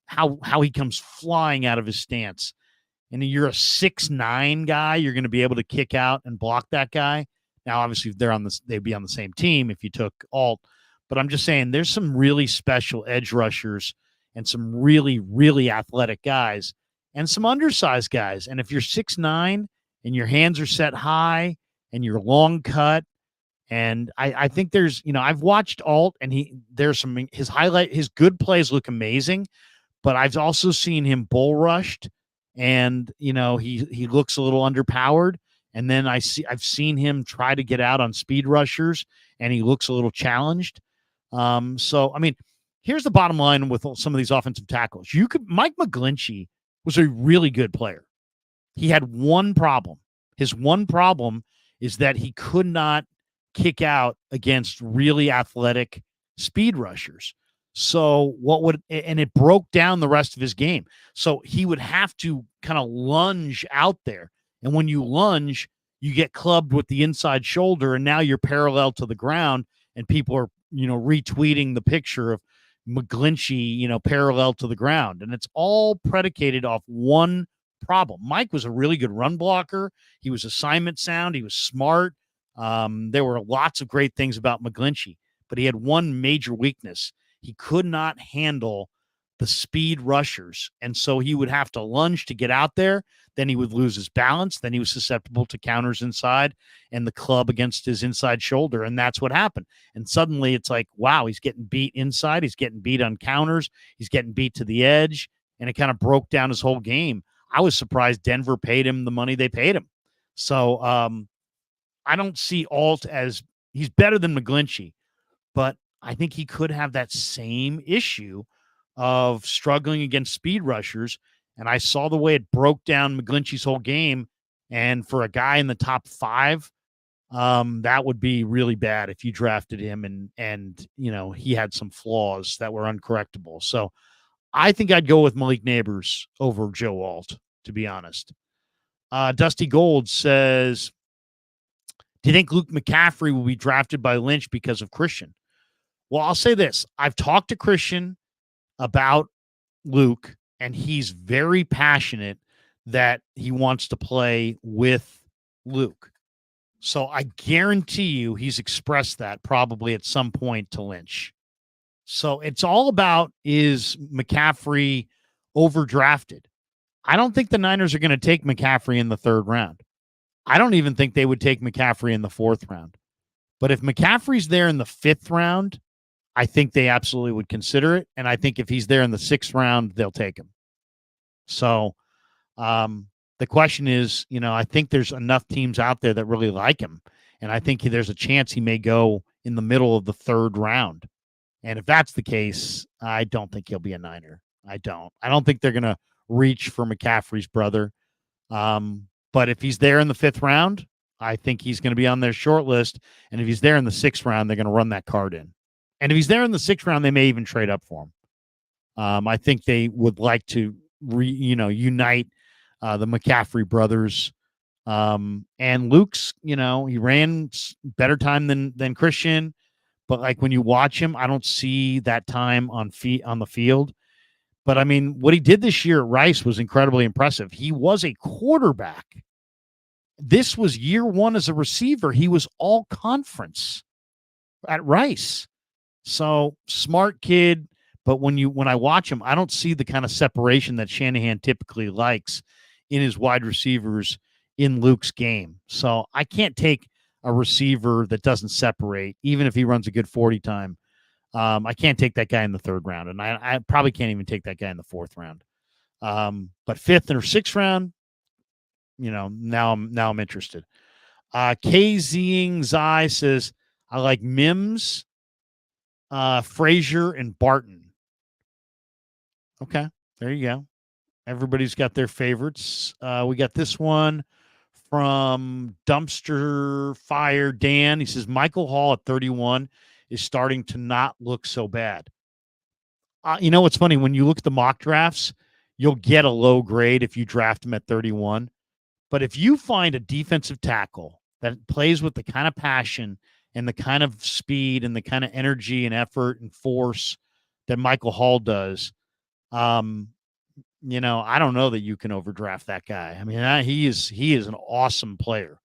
how he comes flying out of his stance. And you're a 6'9" guy, you're going to be able to kick out and block that guy. Now, obviously, they'd be on the same team if you took Alt, but I'm just saying there's some really special edge rushers and some really, really athletic guys and some undersized guys. And if you're 6'9" and your hands are set high and you're long cut, and I think there's, I've watched Alt and his good plays look amazing, but I've also seen him bull rushed and, he looks a little underpowered. And then I've seen him try to get out on speed rushers, and he looks a little challenged. So, I mean, here's the bottom line with some of these offensive tackles. Mike McGlinchey was a really good player. He had one problem. His one problem is that he could not kick out against really athletic speed rushers. So and it broke down the rest of his game. So he would have to kind of lunge out there. And when you lunge, you get clubbed with the inside shoulder, and now you're parallel to the ground, and people are, retweeting the picture of McGlinchey, parallel to the ground. And it's all predicated off one problem. Mike was a really good run blocker. He was assignment sound. He was smart. There were lots of great things about McGlinchey, but he had one major weakness. He could not handle the speed rushers. And so he would have to lunge to get out there. Then he would lose his balance. Then he was susceptible to counters inside and the club against his inside shoulder. And that's what happened. And suddenly it's like, wow, he's getting beat inside. He's getting beat on counters. He's getting beat to the edge. And it kind of broke down his whole game. I was surprised Denver paid him the money they paid him. So I don't see Alt as he's better than McGlinchey, but I think he could have that same issue of struggling against speed rushers. And I saw the way it broke down McGlinchey's whole game. And for a guy in the top 5, that would be really bad if you drafted him and he had some flaws that were uncorrectable. So I think I'd go with Malik Neighbors over Joe Alt, to be honest. Dusty Gold says, do you think Luke McCaffrey will be drafted by Lynch because of Christian? Well, I'll say this. I've talked to Christian about Luke, and he's very passionate that he wants to play with Luke. So I guarantee you he's expressed that probably at some point to Lynch. So it's all about, is McCaffrey overdrafted? I don't think the Niners are going to take McCaffrey in the 3rd round. I don't even think they would take McCaffrey in the 4th round. But if McCaffrey's there in the 5th round, I think they absolutely would consider it. And I think if he's there in the 6th round, they'll take him. So the question is, I think there's enough teams out there that really like him. And I think there's a chance he may go in the middle of the 3rd round. And if that's the case, I don't think he'll be a Niner. I don't think they're going to reach for McCaffrey's brother. But if he's there in the 5th round, I think he's going to be on their short list. And if he's there in the 6th round, they're going to run that card in. And if he's there in the 6th round, they may even trade up for him. I think they would like to unite the McCaffrey brothers. And Luke's, he ran better time than Christian. But like when you watch him, I don't see that time on the field. But I mean, what he did this year at Rice was incredibly impressive. He was a quarterback This was year one as a receiver. He was all conference at Rice. So smart kid. But when I watch him, I don't see the kind of separation that Shanahan typically likes in his wide receivers in Luke's game. So I can't take a receiver that doesn't separate, even if he runs a good 40 time. I can't take that guy in the third round, and I probably can't even take that guy in the fourth round. But fifth or sixth round, now I'm interested. KZing Zai says I like Mims, Frazier, and Barton. Okay, there you go. Everybody's got their favorites. We got this one from Dumpster Fire Dan. He says Michael Hall at 31 is starting to not look so bad. What's funny? When you look at the mock drafts, you'll get a low grade if you draft him at 31. But if you find a defensive tackle that plays with the kind of passion and the kind of speed and the kind of energy and effort and force that Michael Hall does, I don't know that you can overdraft that guy. I mean, he is an awesome player.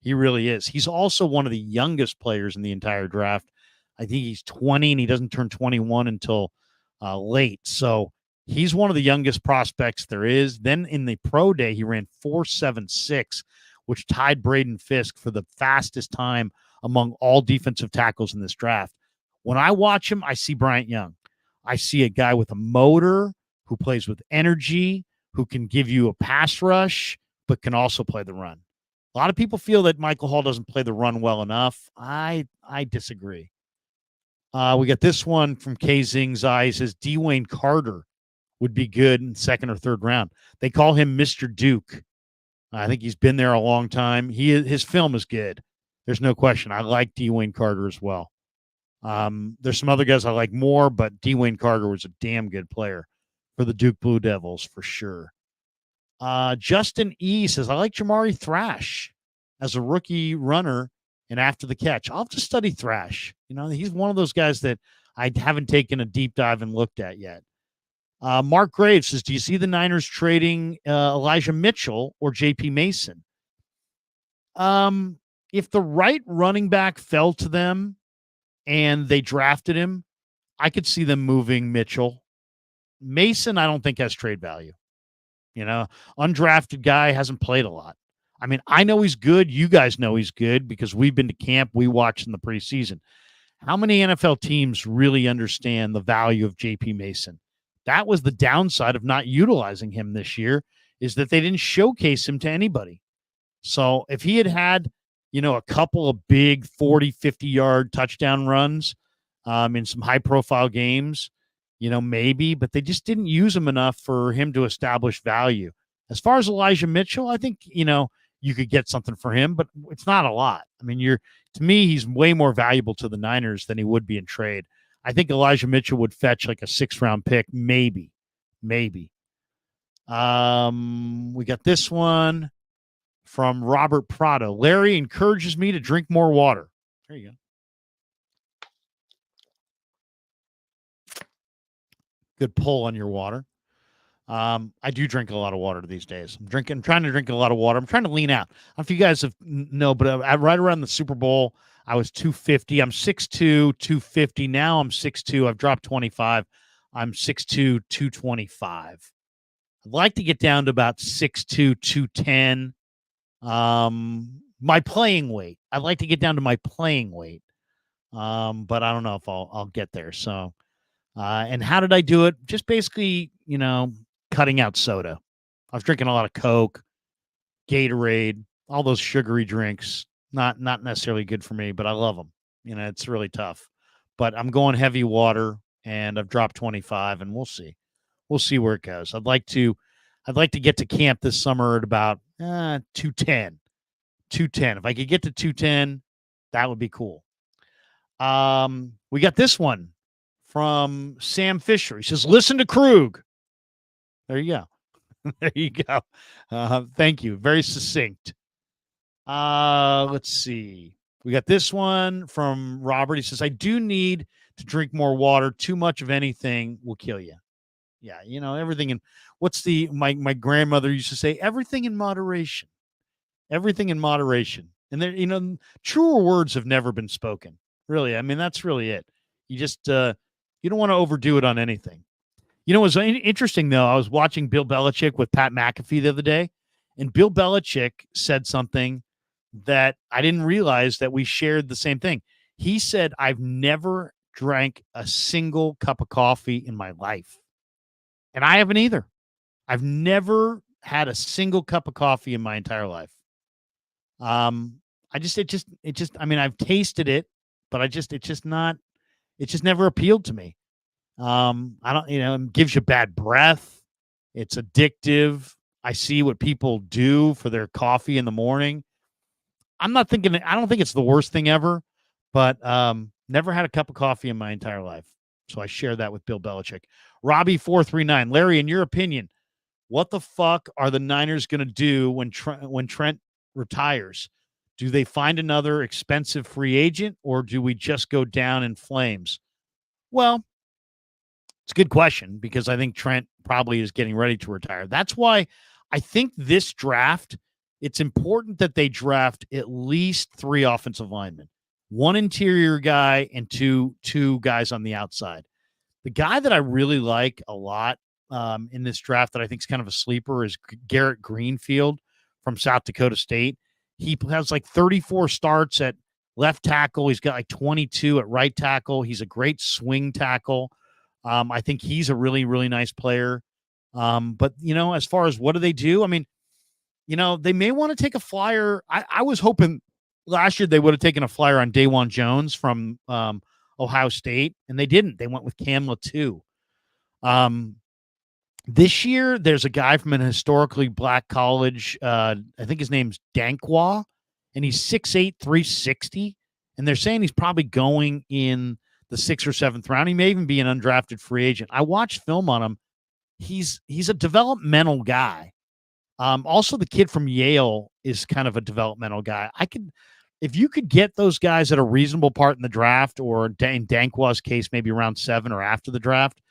He really is. He's also one of the youngest players in the entire draft. I think he's 20 and he doesn't turn 21 until late. So he's one of the youngest prospects there is. Then in the pro day, he ran 4.76, which tied Braden Fisk for the fastest time among all defensive tackles in this draft. When I watch him, I see Bryant Young. I see a guy with a motor who plays with energy, who can give you a pass rush, but can also play the run. A lot of people feel that Michael Hall doesn't play the run well enough. I disagree. We got this one from K Zing's Eye. He says Dwayne Carter would be good in second or third round. They call him Mr. Duke. I think he's been there a long time. His film is good. There's no question. I like Dwayne Carter as well. There's some other guys I like more, but Dwayne Carter was a damn good player for the Duke Blue Devils for sure. Justin E says, I like Jamari Thrash as a rookie runner and after the catch. I'll have to study Thrash. He's one of those guys that I haven't taken a deep dive and looked at yet. Mark Graves says, do you see the Niners trading Elijah Mitchell or J.P. Mason? If the right running back fell to them and they drafted him, I could see them moving Mitchell. Mason, I don't think has trade value. Undrafted guy, hasn't played a lot. I mean, I know he's good. You guys know he's good because we've been to camp. We watched in the preseason. How many NFL teams really understand the value of J.P. Mason? That was the downside of not utilizing him this year, is that they didn't showcase him to anybody. So if he had a couple of big 40, 50-yard touchdown runs in some high-profile games, maybe, but they just didn't use him enough for him to establish value. As far as Elijah Mitchell, I think, you could get something for him, but it's not a lot. I mean, to me, he's way more valuable to the Niners than he would be in trade. I think Elijah Mitchell would fetch like a 6th-round pick, maybe. We got this one from Robert Prado. Larry encourages me to drink more water. There you go. Good pull on your water. I do drink a lot of water these days. I'm trying to drink a lot of water. I'm trying to lean out. I don't know if you guys know, but right around the Super Bowl, I was 250. I'm 6'2", 250. Now I'm 6'2". I've dropped 25. I'm 6'2", 225. I'd like to get down to about 6'2", 210. My playing weight. I'd like to get down to my playing weight. But I don't know if I'll get there. So, and how did I do it? Just basically, cutting out soda. I was drinking a lot of Coke, Gatorade, all those sugary drinks. Not necessarily good for me, but I love them. It's really tough. But I'm going heavy water, and I've dropped 25, and we'll see. We'll see where it goes. I'd like to get to camp this summer at about 210. 210. If I could get to 210, that would be cool. We got this one from Sam Fisher. He says, listen to Krug. There you go. There you go. Thank you. Very succinct. Let's see. We got this one from Robert. He says, I do need to drink more water. Too much of anything will kill you. Yeah, everything in my grandmother used to say, everything in moderation. Everything in moderation. And there, truer words have never been spoken. Really, I mean, that's really it. You just you don't want to overdo it on anything. It was interesting though. I was watching Bill Belichick with Pat McAfee the other day, and Bill Belichick said something that I didn't realize that we shared the same thing. He said, "I've never drank a single cup of coffee in my life," and I haven't either. I've never had a single cup of coffee in my entire life. I mean, I've tasted it, but it just never appealed to me. I don't, it gives you bad breath. It's addictive. I see what people do for their coffee in the morning. I don't think it's the worst thing ever, but never had a cup of coffee in my entire life. So I share that with Bill Belichick. Robbie439, Larry, in your opinion, what the fuck are the Niners going to do when Trent retires? Do they find another expensive free agent, or do we just go down in flames? Well, it's a good question because I think Trent probably is getting ready to retire. That's why I think this draft, it's important that they draft at least 3 offensive linemen, 1 interior guy and two guys on the outside. The guy that I really like a lot in this draft that I think is kind of a sleeper is Garrett Greenfield from South Dakota State. He has like 34 starts at left tackle. He's got like 22 at right tackle. He's a great swing tackle. I think he's a really, really nice player. But, as far as what do they do? I mean, they may want to take a flyer. I was hoping last year they would have taken a flyer on Dawan Jones from Ohio State, and they didn't. They went with Cam Latu. This year, there's a guy from an historically black college. I think his name's Dankwa, and he's 6'8", 360. And they're saying he's probably going in the 6th or 7th round. He may even be an undrafted free agent. I watched film on him. He's a developmental guy. Also, the kid from Yale is kind of a developmental guy. If you could get those guys at a reasonable part in the draft, or in Dankwa's case, maybe around 7 or after the draft,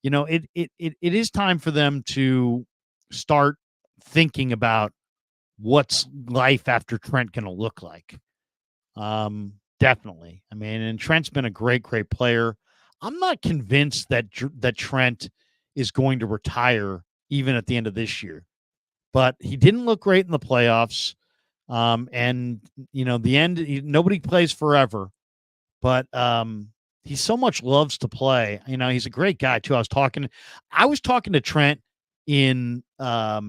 it is time for them to start thinking about what's life after Trent going to look like. Definitely. I mean, and Trent's been a great, great player. I'm not convinced that Trent is going to retire even at the end of this year, but he didn't look great in the playoffs. And the end, nobody plays forever, but he so much loves to play. He's a great guy too. I was talking to Trent in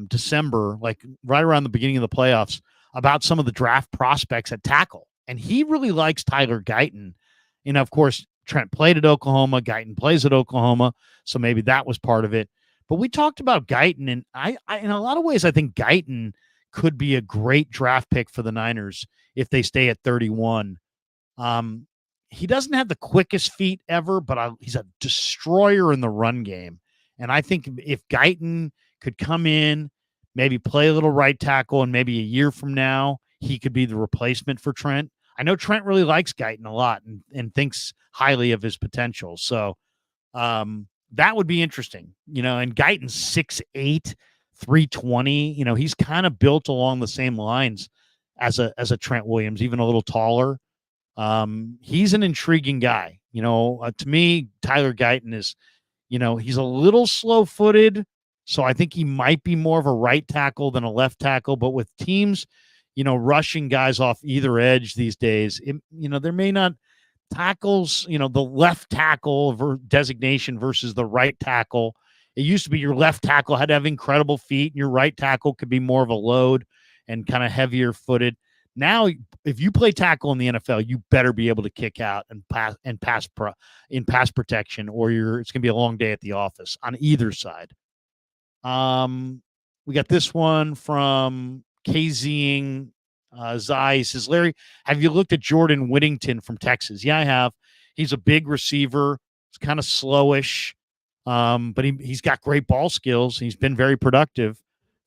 December, like right around the beginning of the playoffs, about some of the draft prospects at tackle. And he really likes Tyler Guyton. Of course, Trent played at Oklahoma. Guyton plays at Oklahoma. So maybe that was part of it. But we talked about Guyton, and I in a lot of ways, I think Guyton could be a great draft pick for the Niners if they stay at 31. He doesn't have the quickest feet ever, but he's a destroyer in the run game. And I think if Guyton could come in, maybe play a little right tackle, and maybe a year from now, he could be the replacement for Trent. I know Trent really likes Guyton a lot and thinks highly of his potential. So that would be interesting, and Guyton's 6'8", 320. He's kind of built along the same lines as a Trent Williams, even a little taller. He's an intriguing guy. To me, Tyler Guyton is, he's a little slow-footed, so I think he might be more of a right tackle than a left tackle. But with teams, rushing guys off either edge these days, there may not tackles, the left tackle designation versus the right tackle. It used to be your left tackle had to have incredible feet, and your right tackle could be more of a load and kind of heavier footed. Now, if you play tackle in the NFL, you better be able to kick out and pass protection, or it's going to be a long day at the office on either side. We got this one from KZing Zai. He says, Larry, have you looked at Jordan Whittington from Texas? Yeah, I have. He's a big receiver. He's kind of slowish, but he's got great ball skills. He's been very productive.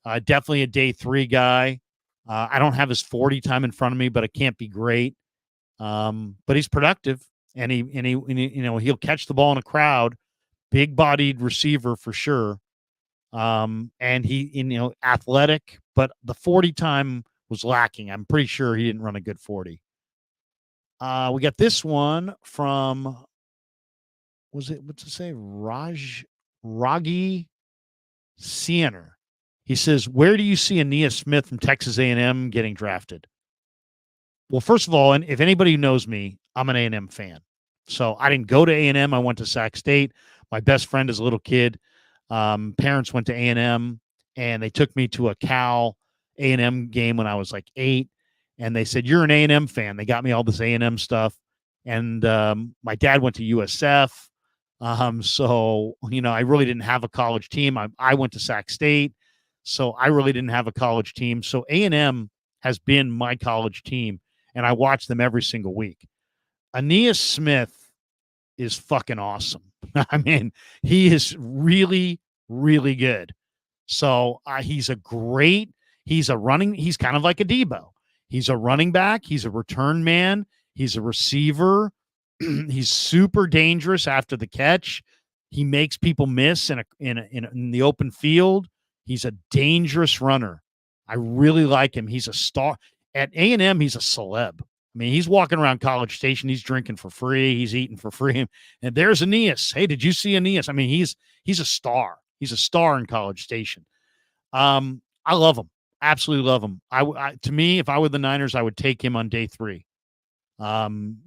Definitely a day 3 guy. I don't have his 40 time in front of me, but it can't be great. But he's productive, and he'll catch the ball in a crowd. Big bodied receiver for sure. And he, athletic, but the 40 time was lacking. I'm pretty sure he didn't run a good 40. We got this one from, what's it say? Ragi Sienner. He says, where do you see Ainias Smith from Texas A&M getting drafted? Well, first of all, and if anybody knows me, I'm an A&M fan. So I didn't go to A&M. I went to Sac State. My best friend as a little kid, parents went to A&M, and they took me to a Cal A&M game when I was like 8. And they said, you're an A&M fan. They got me all this A&M stuff. And my dad went to USF. So, I really didn't have a college team. I went to Sac State. So I really didn't have a college team. So A&M has been my college team, and I watch them every single week. Ainias Smith is fucking awesome. I mean, he is really, really good. So he's he's kind of like a Debo. He's a running back. He's a return man. He's a receiver. He's super dangerous after the catch. He makes people miss in the open field. He's a dangerous runner. I really like him. He's a star. At A&M, he's a celeb. I mean, he's walking around College Station. He's drinking for free. He's eating for free. And there's Ainias. Hey, did you see Ainias? I mean, he's a star. He's a star in College Station. I love him. Absolutely love him. To me, if I were the Niners, I would take him on day 3.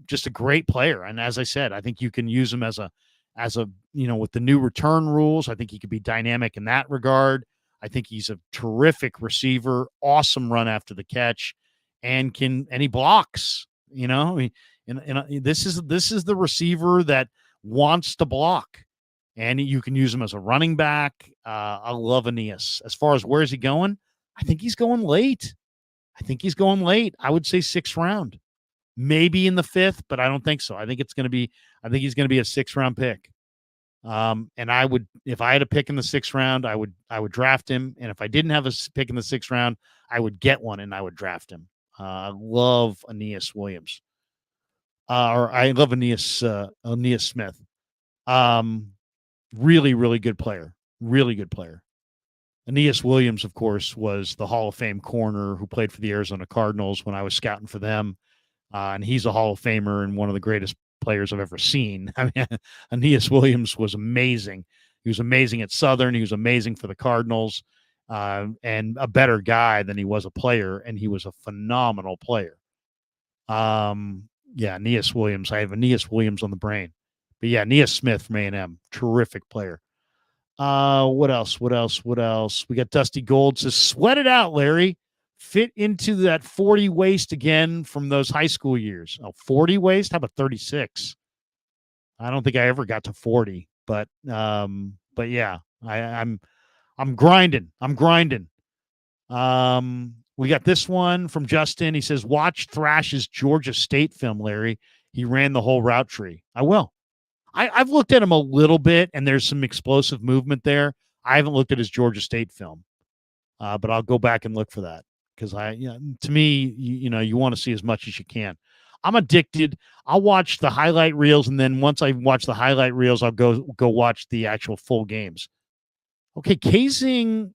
Just a great player. And as I said, I think you can use him as a, with the new return rules, I think he could be dynamic in that regard. I think he's a terrific receiver, awesome run after the catch, and he blocks, and this is the receiver that wants to block, and you can use him as a running back. I love Ainias. As far as where is he going? I think he's going late. I would say 6th round, maybe in the 5th, but I don't think so. I think he's going to be a 6th round pick. And I would, if I had a pick in the 6th round, I would draft him. And if I didn't have a pick in the 6th round, I would get one and I would draft him. I love Ainias Williams. Or I love Ainias Smith. Really, really good player. Really good player. Ainias Williams, of course, was the Hall of Fame corner who played for the Arizona Cardinals when I was scouting for them. And he's a Hall of Famer and one of the greatest players I've ever seen. I mean, Ainias Williams was amazing. He was amazing at Southern. He was amazing for the Cardinals, and a better guy than he was a player. And he was a phenomenal player. Ainias Williams. I have Ainias Williams on the brain, but yeah, Ainias Smith from A&M, terrific player. What else? We got Dusty Gold says, sweat it out, Larry. Fit into that 40 waist again from those high school years. 40 waist? How about 36? I don't think I ever got to 40, but yeah, I'm grinding. We got this one from Justin. He says, watch Thrash's Georgia State film, Larry. He ran the whole route tree. I will. I've looked at him a little bit, and there's some explosive movement there. I haven't looked at his Georgia State film, but I'll go back and look for that. Because to me, you want to see as much as you can. I'm addicted. I'll watch the highlight reels, and then once I watch the highlight reels, I'll go watch the actual full games. Okay, Kazing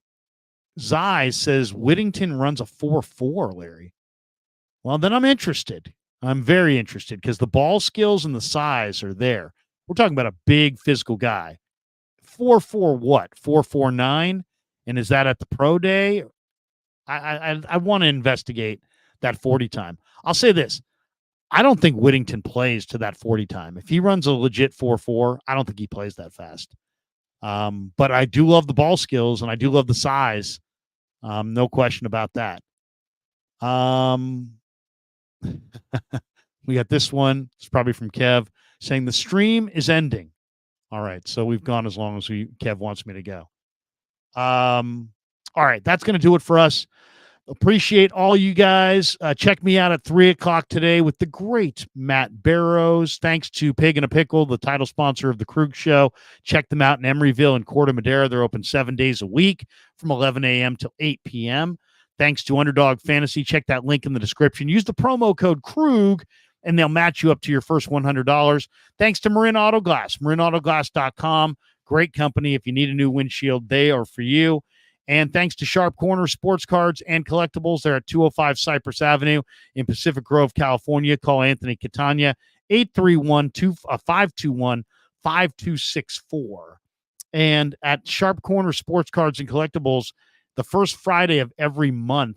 Zai says Whittington runs a 4.4, Larry. Well, then I'm interested. I'm very interested because the ball skills and the size are there. We're talking about a big physical guy. 4.4 what? 4.49? And is that at the pro day? I want to investigate that 40 time. I'll say this. I don't think Whittington plays to that 40 time. If he runs a legit 4.4, I don't think he plays that fast. But I do love the ball skills and I do love the size. No question about that. We got this one. It's probably from Kev saying the stream is ending. All right. So we've gone as long as Kev wants me to go. All right, that's going to do it for us. Appreciate all you guys. Check me out at 3:00 today with the great Matt Barrows. Thanks to Pig and a Pickle, the title sponsor of the Krueger Show. Check them out in Emeryville and Corte Madera. They're open 7 days a week from 11 a.m. till 8 p.m. Thanks to Underdog Fantasy. Check that link in the description. Use the promo code Krug, and they'll match you up to your first $100. Thanks to Marin Auto Glass, marinautoglass.com. Great company. If you need a new windshield, they are for you. And thanks to Sharp Corner Sports Cards and Collectibles, they're at 205 Cypress Avenue in Pacific Grove, California. Call Anthony Catania, 831-521-5264. And at Sharp Corner Sports Cards and Collectibles, the first Friday of every month,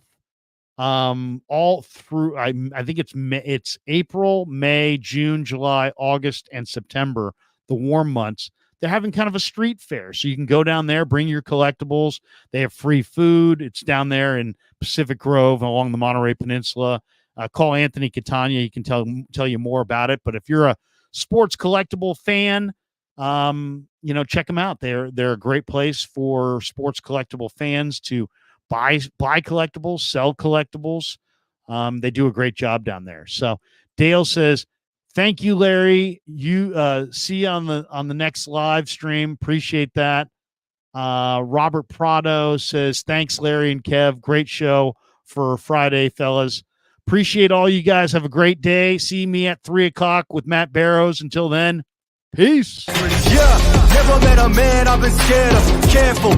all through, I think it's April, May, June, July, August, and September, the warm months, they're having kind of a street fair. So you can go down there, bring your collectibles. They have free food. It's down there in Pacific Grove along the Monterey Peninsula. Call Anthony Catania. He can tell you more about it. But if you're a sports collectible fan, check them out. They're a great place for sports collectible fans to buy collectibles, sell collectibles. They do a great job down there. So Dale says, thank you, Larry. You see you on the next live stream. Appreciate that. Robert Prado says, thanks, Larry and Kev. Great show for Friday, fellas. Appreciate all you guys. Have a great day. See me at 3:00 with Matt Barrows. Until then, peace. Yeah, never met a man I've been scared of. Careful.